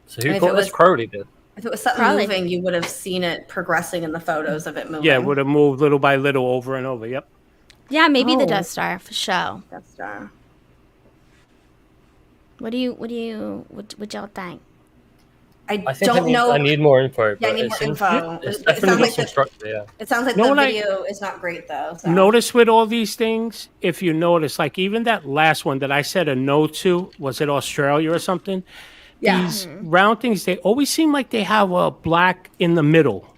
So who caught this? Crowley did. If it was something moving, you would have seen it progressing in the photos of it moving. Yeah, it would have moved little by little over and over. Yep. Yeah, maybe the Death Star for sure. Death Star. What y'all think? I don't know. I need more info. Yeah, I need more info. It's definitely got some structure. Yeah. It sounds like the video is not great though. So. Notice with all these things, if you notice, like even that last one that I said a no to, was it Australia or something? Yeah. These round things, they always seem like they have a black in the middle.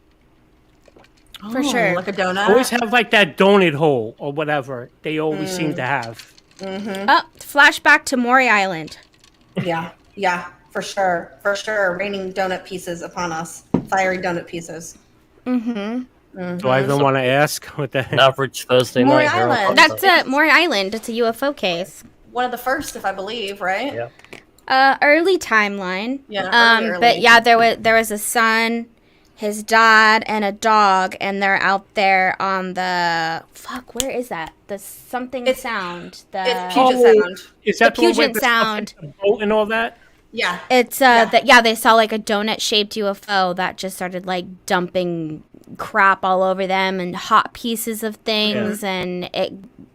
For sure. Like a donut. Always have like that donut hole or whatever they always seem to have. Mm-hmm. Oh, flashback to Maury Island. Yeah, for sure. Raining donut pieces upon us. Fiery donut pieces. Mm-hmm. Do I even want to ask what the An average Thursday Maury night? Island. That's Maury Island. It's a UFO case. One of the first, if I believe, right? Yeah. Early timeline. Yeah. Early. But yeah, there was a son, his dad, and a dog, and they're out there on the where is that? The something sound. It's Puget Sound. Is that the Puget Sound? The boat and all that? Yeah. It's that they saw like a donut shaped UFO that just started like dumping crap all over them and hot pieces of things, and it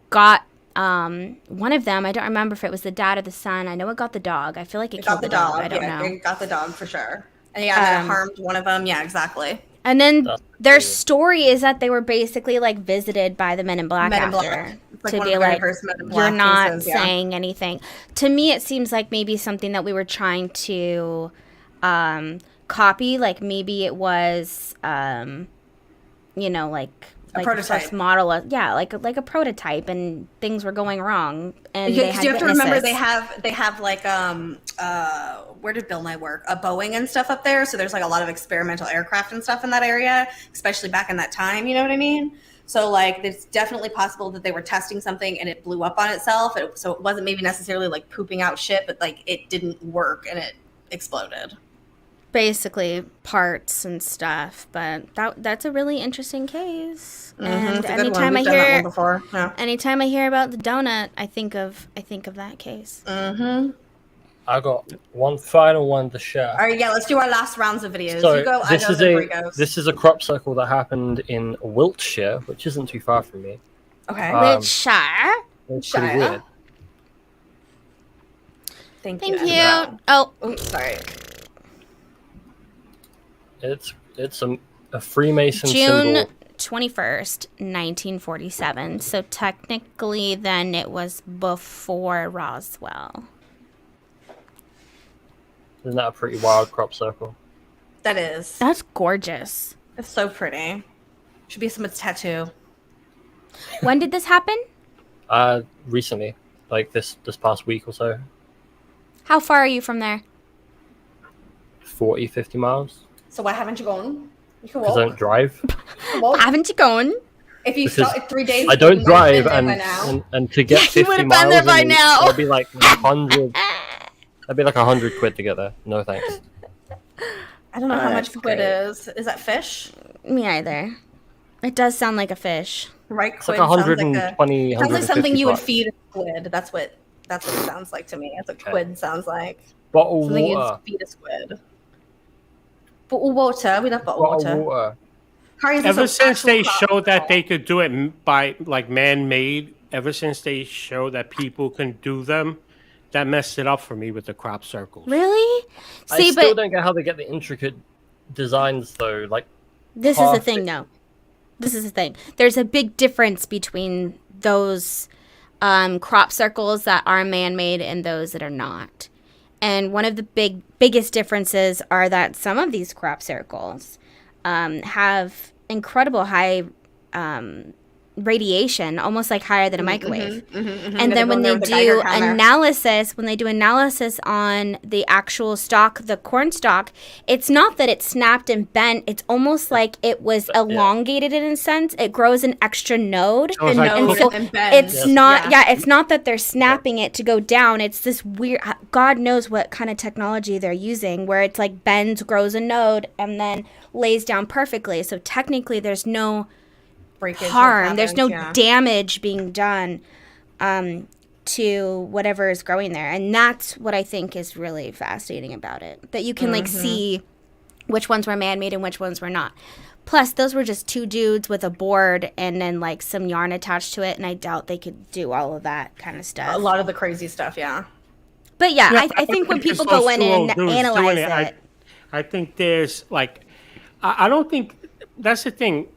got one of them. I don't remember if it was the dad or the son. I know it got the dog. I feel like it killed got the dog. dog. I don't know. It got the dog for sure. And then it harmed one of them. Yeah, exactly. And then their story is that they were basically like visited by the Men in Black after to be like, you're not saying anything. To me, it seems like maybe something that we were trying to copy. Like maybe it was, you know, like a prototype first model, like a prototype, and things were going wrong. And you have to remember they have like where did Bill Nye work? A Boeing and stuff up there. So there's like a lot of experimental aircraft and stuff in that area, especially back in that time. You know what I mean? So like, it's definitely possible that they were testing something and it blew up on itself. So it wasn't maybe necessarily like pooping out shit, but like it didn't work and it exploded. Basically parts and stuff, but that's a really interesting case. And anytime I hear anytime I hear about the donut, I think of that case. I got one final one to share. All right, let's do our last rounds of videos. So you go, this is a crop circle that happened in Wiltshire, which isn't too far from me. Okay, Wiltshire. It's pretty weird. Thank you. Oh, sorry. It's a Freemason June symbol. 21st, 1947. So technically, then it was before Roswell. Isn't that a pretty wild crop circle? That is. That's gorgeous. It's so pretty. Should be someone's tattoo. When did this happen? Recently, like this past week or so. How far are you from there? 40, 50 miles. So why haven't you gone? You can walk. Because I don't drive. Haven't you gone? If you start 3 days, I don't drive, and to get 50 miles, there by now. It'd be like 100. That'd be like 100 quid to get there. No thanks. I don't know how much quid is. Is that fish? Me either. It does sound like a fish. Right, it's like 120. It sounds like something you would feed a squid. That's what it sounds like to me. That's what quid sounds like. Bottled something water. You'd feed a squid. Bottled water. We love bottled water. Ever since they showed that they could do it by like man-made, ever since they showed that people can do them, that messed it up for me with the crop circles. Really? I still don't get how they get the intricate designs though. Like this is the thing, though. This is the thing. There's a big difference between those crop circles that are man-made and those that are not. And one of the biggest differences are that some of these crop circles have incredible high radiation, almost like higher than a microwave. And then when they do analysis, on the actual stalk, the corn stalk, it's not that it snapped and bent. It's almost like it was elongated in a sense. It grows an extra node. So it's not, it's not that they're snapping it to go down. It's this weird, God knows what kind of technology they're using, where it's like bends, grows a node, and then lays down perfectly. So technically there's no harm. There's no damage being done to whatever is growing there, and that's what I think is really fascinating about it. That you can like see which ones were man-made and which ones were not. Plus, those were just two dudes with a board and then like some yarn attached to it, and I doubt they could do all of that kind of stuff. A lot of the crazy stuff, But I think when people go in and analyze it, I think there's like, I don't think that's the thing.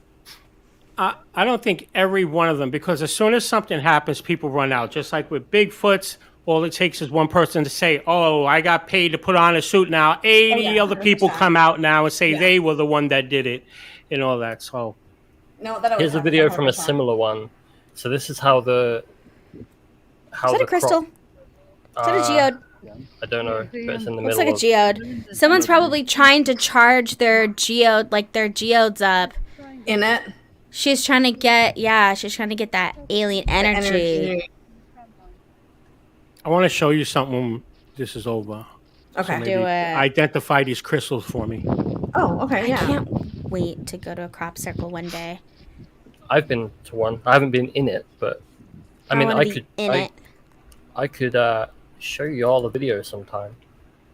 I don't think every one of them, because as soon as something happens, people run out. Just like with Bigfoots, all it takes is one person to say, "Oh, I got paid to put on a suit now." 80 other people come out now and say they were the one that did it, and all that. So, here's a video from a similar one. So this is how the is that a crystal? Is that a geode? I don't know, but it's in the Looks middle. Looks like a geode. Someone's probably trying to charge their geode, like their geodes up. In it. She's trying to get that alien energy. I want to show you something when this is over. Okay. So do it. Identify these crystals for me. Oh, okay, I can't wait to go to a crop circle one day. I've been to one. I haven't been in it, but I mean, I could show you all the videos sometime.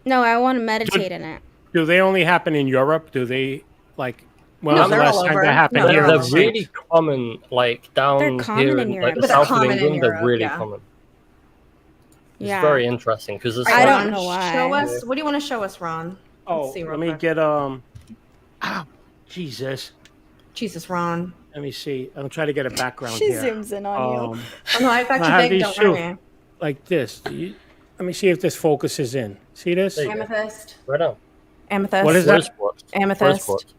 No, I want to meditate in it. Do they only happen in Europe? Do they like? When No, was the they're last all time over. that happened No, here? they're in all the They're over. States? really common, like They're down common here in in Europe. like the But they're south of common in England. They're Europe, really yeah. common. It's Yeah. very interesting because it's I like, don't know why. Show us. What do you want to show us, Ron? Oh, Let's see real let me quick. get Jesus. Jesus, Ron. Let me see. I'm trying to get a background She here. zooms in on you. Oh no, I got I you have big. these Don't two, worry. like this. Let me see if this focuses in. See this? There you go. Amethyst. right on. Amethyst. What is that? Rose quartz. Amethyst. Rose quartz.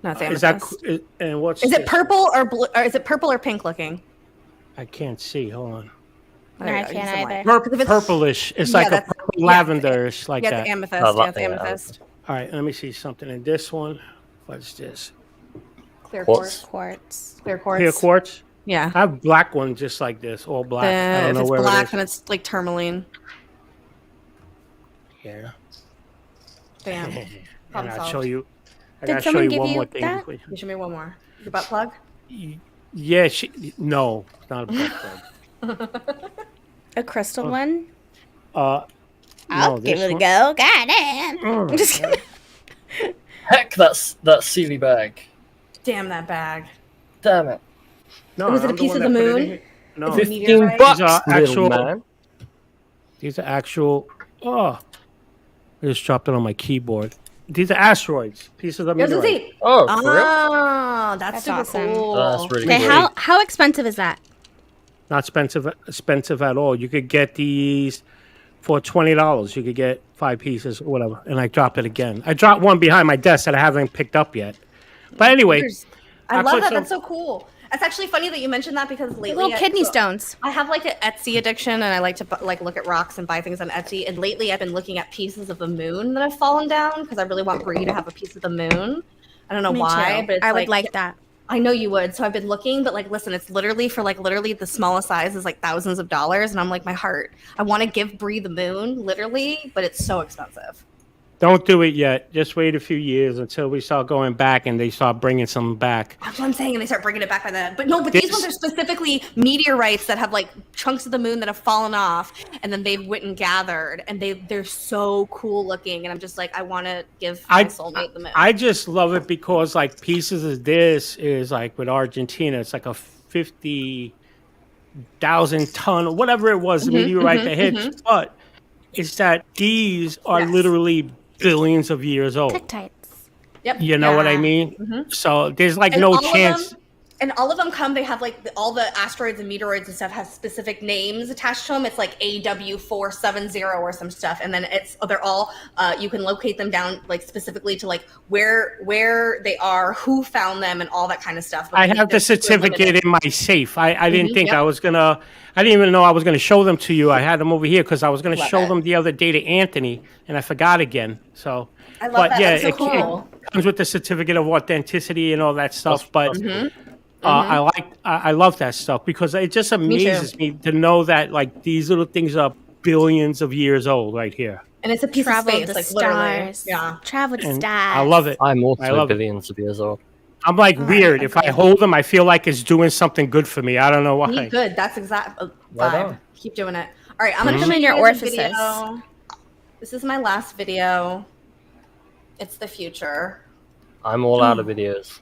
No, it's Is amethyst. that and what's Is it this? purple or blue? Or is it purple or pink looking? I can't see. Hold on. No, There I you go, can't use some light. either. If it's- Purplish. It's Yeah, like a that's- purple yeah, lavenderish, like yeah, that. it's amethyst. Oh, Yeah, it's yeah, amethyst. All right, let me see something in this one. What's this? Clear Quartz. quartz. Clear quartz. Clear quartz. Yeah. I have black one just like this, all black. I don't If know it's where black, it is. then it's like tourmaline. Yeah. Bam. And Problem I'll solved. show you. I Did gotta show someone you give one you more thing. that? please. You show me one more. Your butt plug? Yeah, no, it's not a butt plug. A crystal one? No, I'll give this it a one- go. Goddamn. Mm. I'm just kidding. Heck, that Sealy bag. Damn that bag. Damn it. No, Was it a I'm piece one of the that put it in moon? here. No, It's a 15 meteorite? bucks, These are little actual- man. These are actual. Oh, I just dropped it on my keyboard. These are asteroids, pieces of I was gonna meteorite. say, Oh, for real? oh, that's That's super awesome. cool. That's really Okay, cool. how expensive is that? Not expensive at all. You could get these for $20. You could get 5 pieces or whatever. And I dropped it again. I dropped one behind my desk that I haven't picked up yet. But anyway, I I'll love put that. some- That's so cool. It's actually funny that you mentioned that because lately, Little kidney stones. I have like an Etsy addiction, and I like to like look at rocks and buy things on Etsy. And lately, I've been looking at pieces of the moon that have fallen down because I really want Bree to have a piece of the moon. I don't know Me why, too. but it's I would like that. I know you would. So I've been looking, but like, listen, it's literally for like literally the smallest size is like thousands of dollars, and I'm like, my heart. I want to give Bree the moon, literally, but it's so expensive. don't do it yet. Just wait a few years until we start going back and they start bringing some back. That's what I'm saying, and they start bringing it back by then. But no, but these ones are specifically meteorites that have like chunks of the moon that have fallen off, and then they've went and gathered, and they're so cool looking, and I'm just like, I want to give my soulmate the moon. I just love it because like pieces of this is like with Argentina, it's like a 50,000 ton or whatever it was, meteorite that hits. But it's that these are literally billions of years old. Pectites. Yep. You know what I mean? So there's like And no all of chance. them- and all of them come, they have like all the asteroids and meteoroids and stuff have specific names attached to them. It's like AW470 or some stuff. And then they're all, you can locate them down like specifically to like where they are, who found them, and all that kind of stuff. But I have the they're super certificate limited. in my safe. I didn't think yep. I was gonna. I didn't even know I was gonna show them to you. I had them over here because I was gonna Love show it. them the other day to Anthony, and I forgot again. So, I love but that. yeah, That's so it cool. comes with the certificate of authenticity and all that stuff. But I love that stuff because it just amazes me to know that like these little things are billions of years old right here. And it's a piece Travel of space, the like literally. stars. Yeah. Travel the And stars. I love it. I'm I also love it. billions of years old. I'm like weird. If I hold them, I feel like it's doing something good for me. I don't know why. Good. That's exact Right vibe. on. Keep doing it. All right, I'm gonna Put show them in you your guys a orifices. video. This is my last video. It's the future. I'm all out of videos.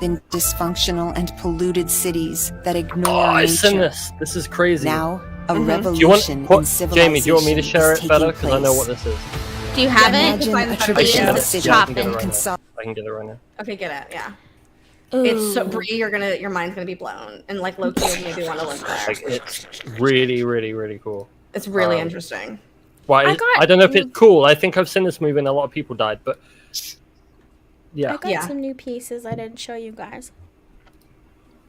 In dysfunctional and polluted cities that ignore Oh, I've seen nature. this. This is crazy. Now, a Do you want, revolution in civilization Jamie, do you want me to share is it better? taking Because I know place. what this is. Do you have it? Imagine a I can traditional get it. city Yeah, I can get it and right now. consol- I can get it right now. Okay, get it. Yeah. Ooh. It's so Bree, your mind's gonna be blown, and like Loki would maybe want to live there. Like it's really, really, really cool. It's really interesting. Well, I don't know if it's cool. I think I've seen this movie and a lot of people died, but yeah. I got some new pieces I didn't show you guys.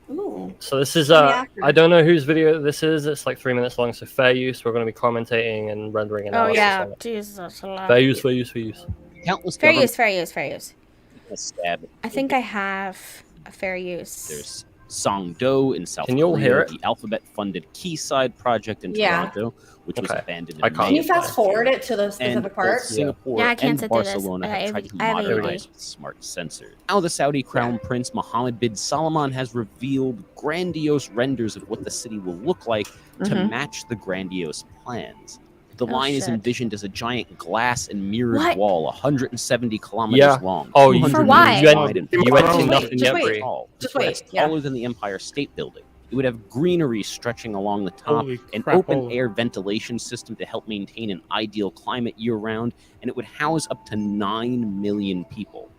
Ooh. So this is Yeah. I don't know whose video this is. It's like 3 minutes long, so fair use. We're going to be commentating and rendering Oh analysis yeah, on it. Jesus. I love Fair it. use, fair use, fair use. Countless Fair governments use, fair use, fair use. stab. I think I have a fair use. There's Songdo in South Can you all Korea, hear it? the Alphabet-funded Quayside project in Yeah. Toronto, which was Okay. abandoned I in can't. Can you May. fast forward it to the And specific both part? Singapore Yeah, I can't and sit through this. Barcelona I have have tried to ADD. modernize with smart sensors. Now the Saudi crown prince Mohammed bin Salman has revealed grandiose renders of what the city will look like to match the grandiose plans. The line is shit. envisioned as a giant glass and mirrored What? wall, 170 kilometers long, Oh, 200 For why? meters wide, and you ain't 40 seen meters nothing yet, Bree. tall. Just It's wait, yeah. taller than the Empire State Building. It would have greenery stretching along the top, Holy an crap, open holy. air ventilation system to help maintain an ideal climate year round, and it would house up to 9 million people.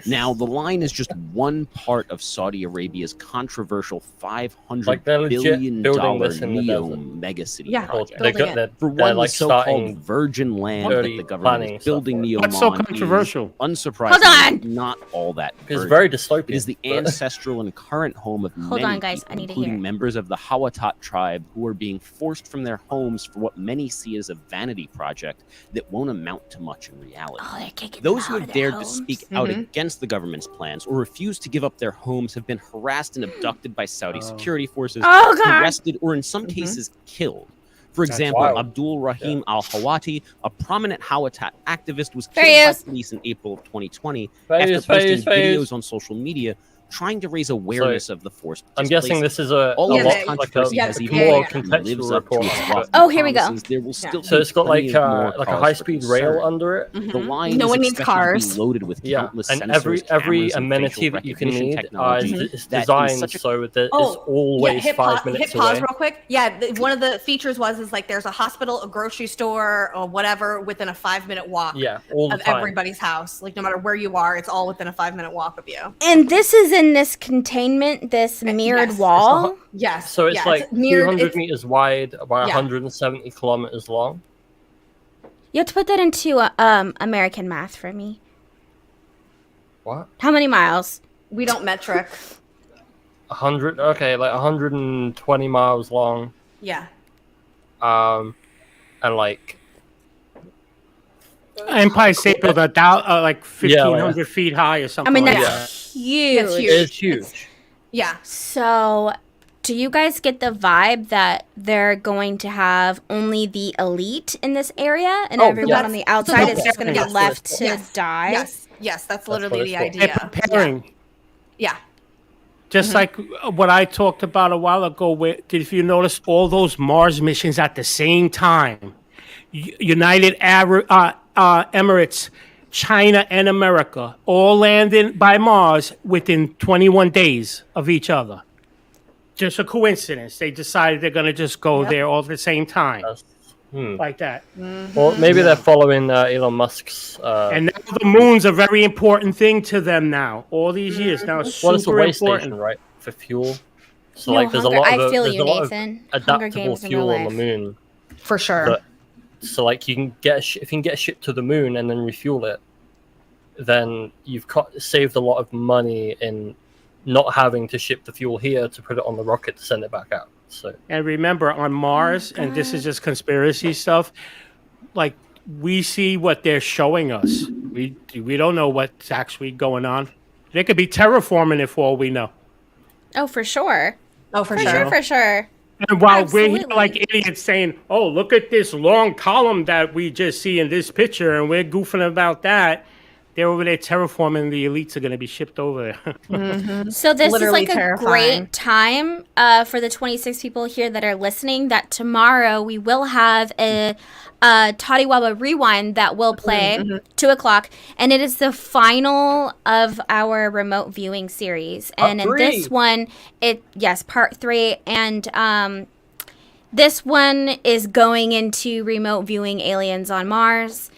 Now, the line is just one part of Saudi Arabia's controversial $500 Like, they're legit billion building this in the Neo desert. megacity Yeah, project. They building got it. that. For They're one, like the so-called starting virgin land that early the government planning is building stuff. Neomon What's so controversial? is, unsurprisingly, Hold not all that It's virgin. very dystopian. It is the but- ancestral and current home of Hold many on, guys. people, I need to including hear. members of the Hawatat tribe who are being forced from their homes for what many see as a vanity project that won't amount to much in reality. Oh, they're kicking Those them who out have of their dared to homes. speak out Mhm. against the government's plans or refuse to give up their homes have been harassed and abducted by Saudi security forces, Oh, God. arrested, or in some cases killed. For example, wild. Abdul Rahim al-Hawati, a prominent Hawatat activist, was There killed he by is. police in April of 2020 Face, after posting face, face. videos on social media trying to raise awareness of the forced I'm guessing displacement. this is a All lot of Yeah, this they- controversy yeah, has yeah, even yeah, more yeah. contextual lives up to report. its lofty Oh, here we go. promises. There will still So be it's got plenty like of more like a cause high for speed concern. rail under it. The Mhm. line No is one needs expected to cars. be loaded with Yeah, countless and sensors, every cameras, and amenity facial that you can recognition need technology is that in designed such a so that it's Oh, always hit 5 pause, minutes hit pause away. real quick. Yeah, one of the features was like there's a hospital, a grocery store, or whatever within a 5-minute walk. Yeah, all the of time. everybody's house. Like no matter where you are, it's all within a 5-minute walk of you. And this is in this containment, this mirrored Yes. wall. Yes. So it's yeah, like mirrored. 200 meters wide by Yeah. 170 kilometers long. You have to put that into American math for me. What? How many miles? We don't metric. 100? Okay, like 120 miles long. Yeah. And like Empire State Building, like 1,500 feet high or I something. mean, like that's that. huge. That's huge. it's huge. Yeah. So, do you guys get the vibe that they're going to have only the elite in this area, and Oh, everyone yes. on the outside is Yes. just going to Yes. be left to Yes. die? Yes. Yes. That's literally what the it's They're idea. preparing. Yeah. Just like what I talked about a while ago, where if you notice all those Mars missions at the same time, United Arab Emirates, China, and America all landing by Mars within 21 days of each other. Just a coincidence. They decided they're going to just go there all at the same time, like that. Well, maybe they're following Elon Musk's. And now the moon's a very important thing to them now. All these years now, it's Well, it's a super way important. station, right? For fuel. So No, like, there's Hunger- a lot I of feel there's you, a lot Nathan. of Hunger adaptable Games in fuel real on the life. moon. For sure. But, so like, you can get if you can get a ship to the moon and then refuel it, then you've saved a lot of money in not having to ship the fuel here to put it on the rocket to send it back out. So And remember, on Mars, and this is just conspiracy stuff, like, we see what they're showing us. We don't know what's actually going on. They could be terraforming it for all we know. Oh, for sure. Oh, for For sure. sure, for sure. And while we're here Absolutely. like idiots saying, oh, look at this long column that we just see in this picture, and we're goofing about that, they're over there terraforming. The elites are going to be shipped over there. So this Literally is like terrifying. a great time for the 26 people here that are listening, that tomorrow we will have a Toddywawa Rewind that will play 2 o'clock, and it is the final of our remote viewing series. And in this one, part 3, and this one is going into remote viewing aliens on Mars.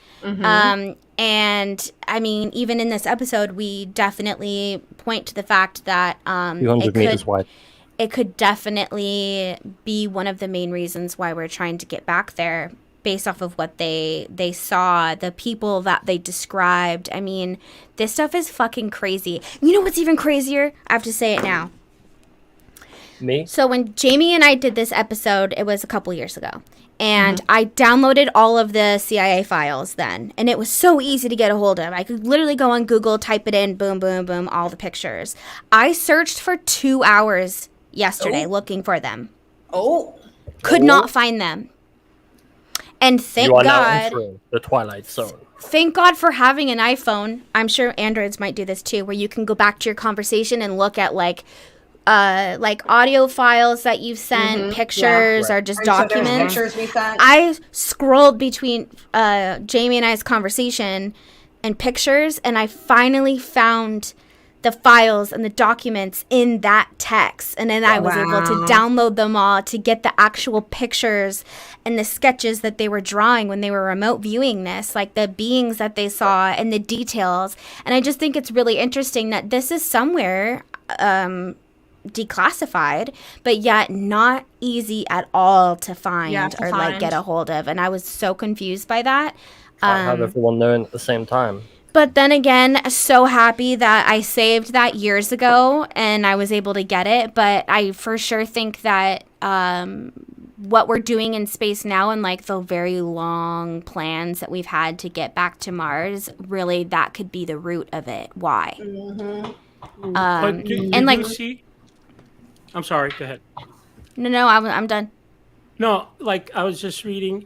And I mean, even in this episode, we definitely point to the fact that 200 meters wide. it could definitely be one of the main reasons why we're trying to get back there, based off of what they saw, the people that they described. I mean, this stuff is fucking crazy. You know what's even crazier? I have to say it now. Me? So when Jamie and I did this episode, it was a couple years ago. And I downloaded all of the CIA files then. And it was so easy to get a hold of. I could literally go on Google, type it in, boom, boom, boom, all the pictures. I searched for 2 hours yesterday looking for them. Could not find them. And thank You are now God. entering the Twilight Zone. Thank God for having an iPhone. I'm sure Androids might do this too, where you can go back to your conversation and look at like like audio files that you've sent, pictures, or just documents. Pictures we sent. I scrolled between Jamie and I's conversation and pictures, and I finally found the files and the documents in that text, and then I was able to download them all to get the actual pictures and the sketches that they were drawing when they were remote viewing this, like the beings that they saw and the details. And I just think it's really interesting that this is somewhere declassified, but yet not easy at all to find like get a hold of. And I was so confused by that. Can't have everyone knowing at the same time. But then again, so happy that I saved that years ago and I was able to get it. But I for sure think that what we're doing in space now and like the very long plans that we've had to get back to Mars, really that could be the root of it. Why? But and like, I'm sorry, go ahead. No, I'm done. No, like I was just reading,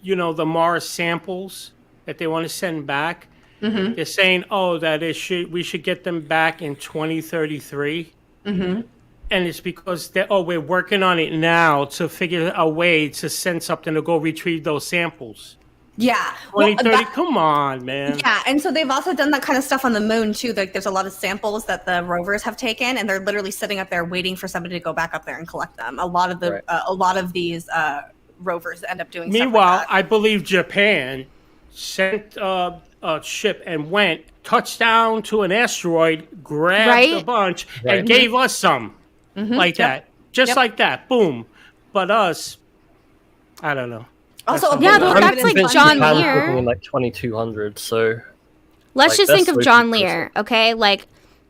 the Mars samples that they want to send back. They're saying, that we should get them back in 2033. And it's because we're working on it now to figure a way to send something to go retrieve those samples. Yeah. 2030, come on, man. Yeah, and so they've also done that kind of stuff on the moon too. Like there's a lot of samples that the rovers have taken, and they're literally sitting up there waiting for somebody to go back up there and collect them. A lot of these rovers end up doing. Meanwhile, stuff like that. I believe Japan sent a ship and touched down to an asteroid, grabbed a bunch, and gave us some like that. Just like that. Boom. But us, I don't know. Also, that's like John Lear. In like 2200, so let's just think of John Lear, okay? Like,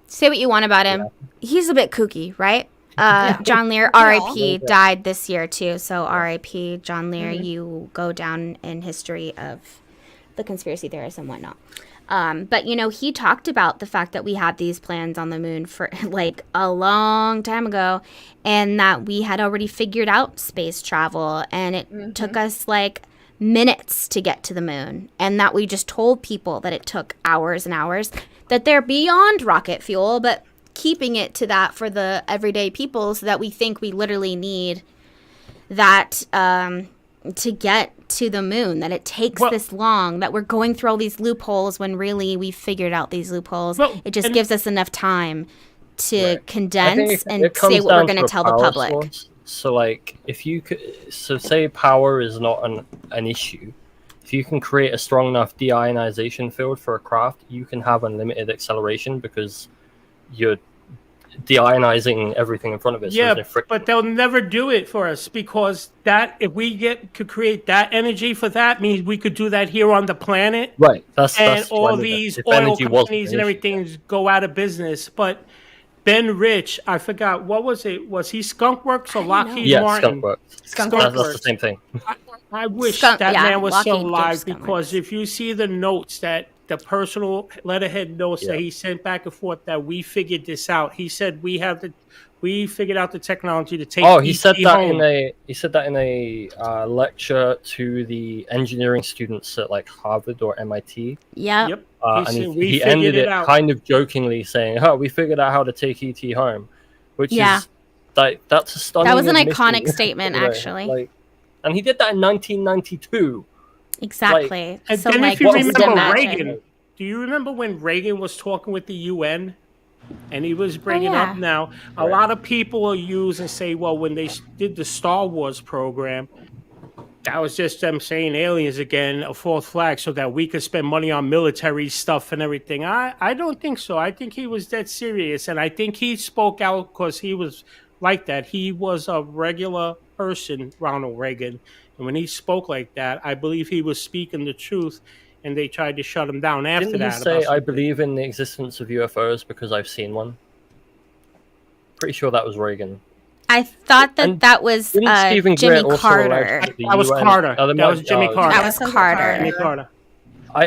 say what you want about him. He's a bit kooky, right? John Lear, R.I.P., died this year too. So R.I.P. John Lear, you go down in history of the conspiracy theorists and whatnot. But, he talked about the fact that we had these plans on the moon for like a long time ago and that we had already figured out space travel and it took us like minutes to get to the moon and that we just told people that it took hours and hours, that they're beyond rocket fuel, but keeping it to that for the everyday people so that we think we literally need that to get to the moon, that it takes this long, that we're going through all these loopholes when really we figured out these loopholes. It just gives us enough time to condense and say what we're going to tell the public. Source. So like if you could, say power is not an issue. If you can create a strong enough deionization field for a craft, you can have unlimited acceleration because you're deionizing everything in front of it. Yeah, but they'll never do it for us because if we could create that energy for that means we could do that here on the planet. Right. That's all these oil companies and everything go out of business. But Ben Rich, I forgot, what was it? Was he Skunk Works or Lockheed Martin? Skunk Works. That's the same thing. I wish that man was still alive because if you see the notes that the personal letterhead notes that he sent back and forth that we figured this out. He said we figured out the technology to take. He said that in a lecture to the engineering students at like Harvard or MIT. Yeah. Yep. And he ended it kind of jokingly saying, we figured out how to take ET home, which is that's a stunning. That was an iconic statement, actually. And he did that in 1992. Exactly. And then if you remember Reagan, do you remember when Reagan was talking with the UN and he was bringing up now, a lot of people will use and say, well, when they did the Star Wars program, that was just them saying aliens again, a fourth flag, so that we could spend money on military stuff and everything. I don't think so. I think he was dead serious. And I think he spoke out because he was like that. He was a regular person, Ronald Reagan. And when he spoke like that, I believe he was speaking the truth, and they tried to shut him down after Didn't that. He say, I believe in the existence of UFOs because I've seen one? Pretty sure that was Reagan. I thought that was Jimmy Carter. That was Carter. That was Jimmy Carter. That was Carter. Jimmy Carter.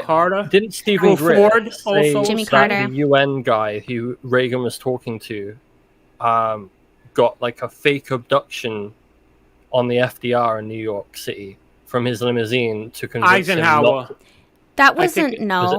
Carter? Didn't Stephen Ford say also Jimmy that Carter. the UN guy who Reagan was talking to got like a fake abduction on the FDR in New York City from his limousine to convince him not to... That wasn't,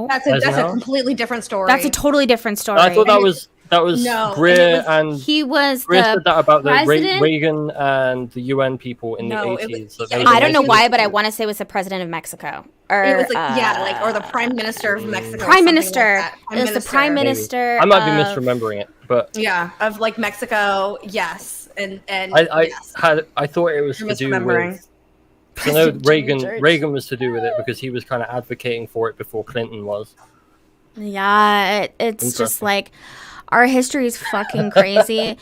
That's a completely different story. That's a totally different story. I thought that was That was No, Greer and he was Greer the said that about the president. Reagan and the UN people in No, the it 80s. was- that they yeah, were I don't know making why, it- but I want to say it was the president of Mexico. Or, It was like or the prime minister of Mexico. or Prime something minister. Like that. It was the prime Maybe. minister. I might be of- misremembering it, but Yeah, of like Mexico. Yes, and I yes. I thought it was You're to do misremembering. with. Because I know President Jimmy George. Reagan was to do with it because he was kind of advocating for it before Clinton was. Yeah, it's just Interesting. like our history is fucking crazy.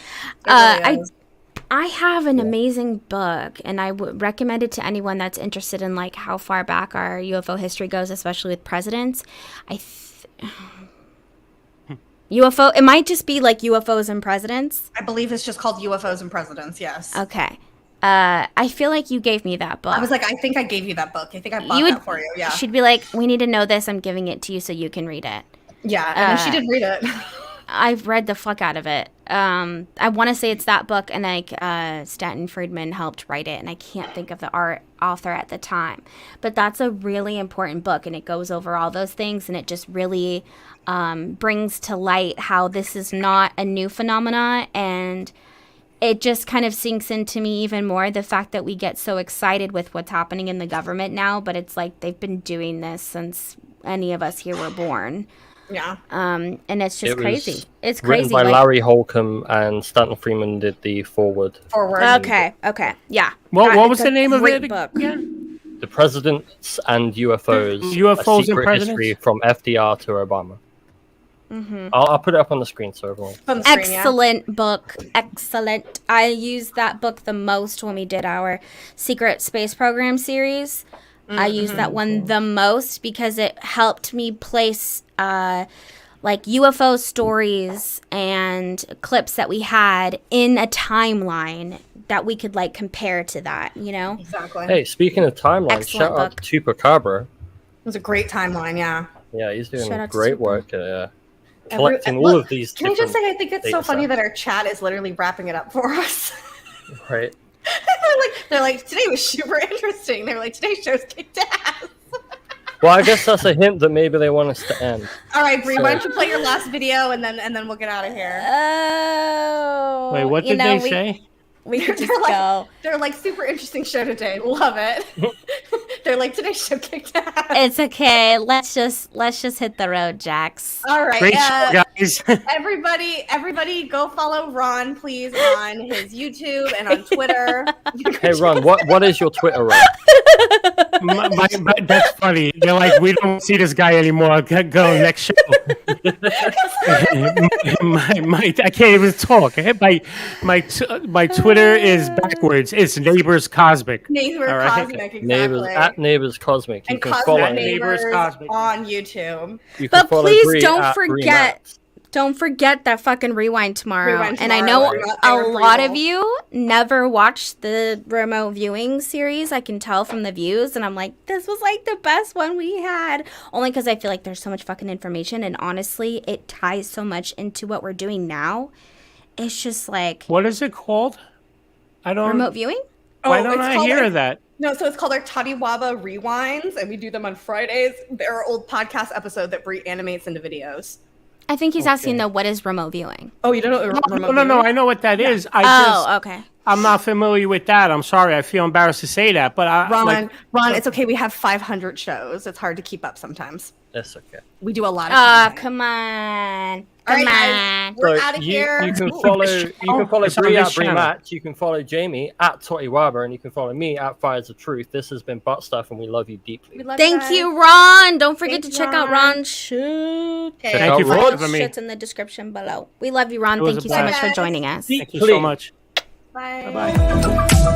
I have an amazing book, and I would recommend it to anyone that's interested in like how far back our UFO history goes, especially with presidents. UFO. It might just be like UFOs and presidents. I believe it's just called UFOs and Presidents. Yes. Okay. I feel like you gave me that book. I was like, I think I gave you that book. I think I bought You would- that for you. Yeah. She'd be like, "We need to know this. I'm giving it to you so you can read it." Yeah, and then she did read it. I've read the fuck out of it. I want to say it's that book, and like Stanton Friedman helped write it, and I can't think of the author at the time. But that's a really important book, and it goes over all those things, and it just really brings to light how this is not a new phenomena, and it just kind of sinks into me even more the fact that we get so excited with what's happening in the government now, but it's like they've been doing this since any of us here were born. Yeah. And it's just It was crazy. It's Written crazy. by like- Larry Holcomb, and Stanton Freeman did the forward. Okay. Yeah. What was it's the a name of great it book. again? The Presidents and UFOs. UFOs A and Secret Presidents? History from FDR to Obama. Mm-hmm. I'll put it up on the screen so everyone. Excellent book. Excellent. I used that book the most when we did our secret space program series. I used that one the most because it helped me place like UFO stories and clips that we had in a timeline that we could like compare to that, you know? Exactly. Hey, speaking of timelines, Excellent shout out to Chupacabra. It was a great timeline. Yeah. Yeah, he's doing Shout out to great Chupa. work at collecting all Look, of these. Can I just say, different I think it's data so funny sets. that our chat is literally wrapping it up for us. Right. they're like, today was super interesting. They're like, today's show's kicked ass. Well, I guess that's a hint that maybe they want us to end. All right, Bree, So- why don't you play your last video and then we'll get out of here. Oh. Wait, what did they say? We could just like, go. They're like, super interesting show today. Love it. They're like, today's show kicked ass. It's okay. Let's just hit the road, Jax. All right. Great show, guys. Everybody go follow Ron, please, on his YouTube and on Twitter. Hey, Ron, what is your Twitter, Ron? That's funny. They're like, we don't see this guy anymore. Go next show. I can't even talk. My Twitter is backwards. It's Neighbors Cosmic. Neighbors All right? Cosmic, exactly. Neighbors at Neighbors Cosmic. You And can Cosmic follow. Neighbors Cosmic. on YouTube. You can But follow please Bree don't at Bree forget. Max. Don't forget that fucking rewind tomorrow. Rewind And I tomorrow. know I a would lot reroll. of you never watched the remote viewing series. I can tell from the views. And I'm like, this was like the best one we had. Only because I feel like there's so much fucking information. And honestly, it ties so much into what we're doing now. It's just like. What is it called? I don't. Remote viewing? Why don't it's I called hear our- that? No, so it's called our Tadiwaba Rewinds, and we do them on Fridays. They're our old podcast episode that Brie animates into videos. I think he's asking though, what is remote viewing? Oh, you don't know what remote No. viewing? I know what that is. Okay. I'm not familiar with that. I'm sorry. I feel embarrassed to say that, but Ron, it's okay. We have 500 shows. It's hard to keep up sometimes. That's okay. We do a lot of Oh, content. come on. All Come right, guys, on. we're So out of you here. can follow It's on Bree this at Bree channel. Match, you can follow Jamie at Totiwaba, and you can follow me at Fires of Truth. This has been Butt Stuff, and we love you deeply. We love Thank guys. you, Ron. Don't forget Thank to you, check out Ron. Ron's shoot. Check Thank out you for Rod. having me. Shit's in the description below. We love you, Ron. It was Thank a you so much blast. for joining us. Thank you so much. Bye. Bye-bye.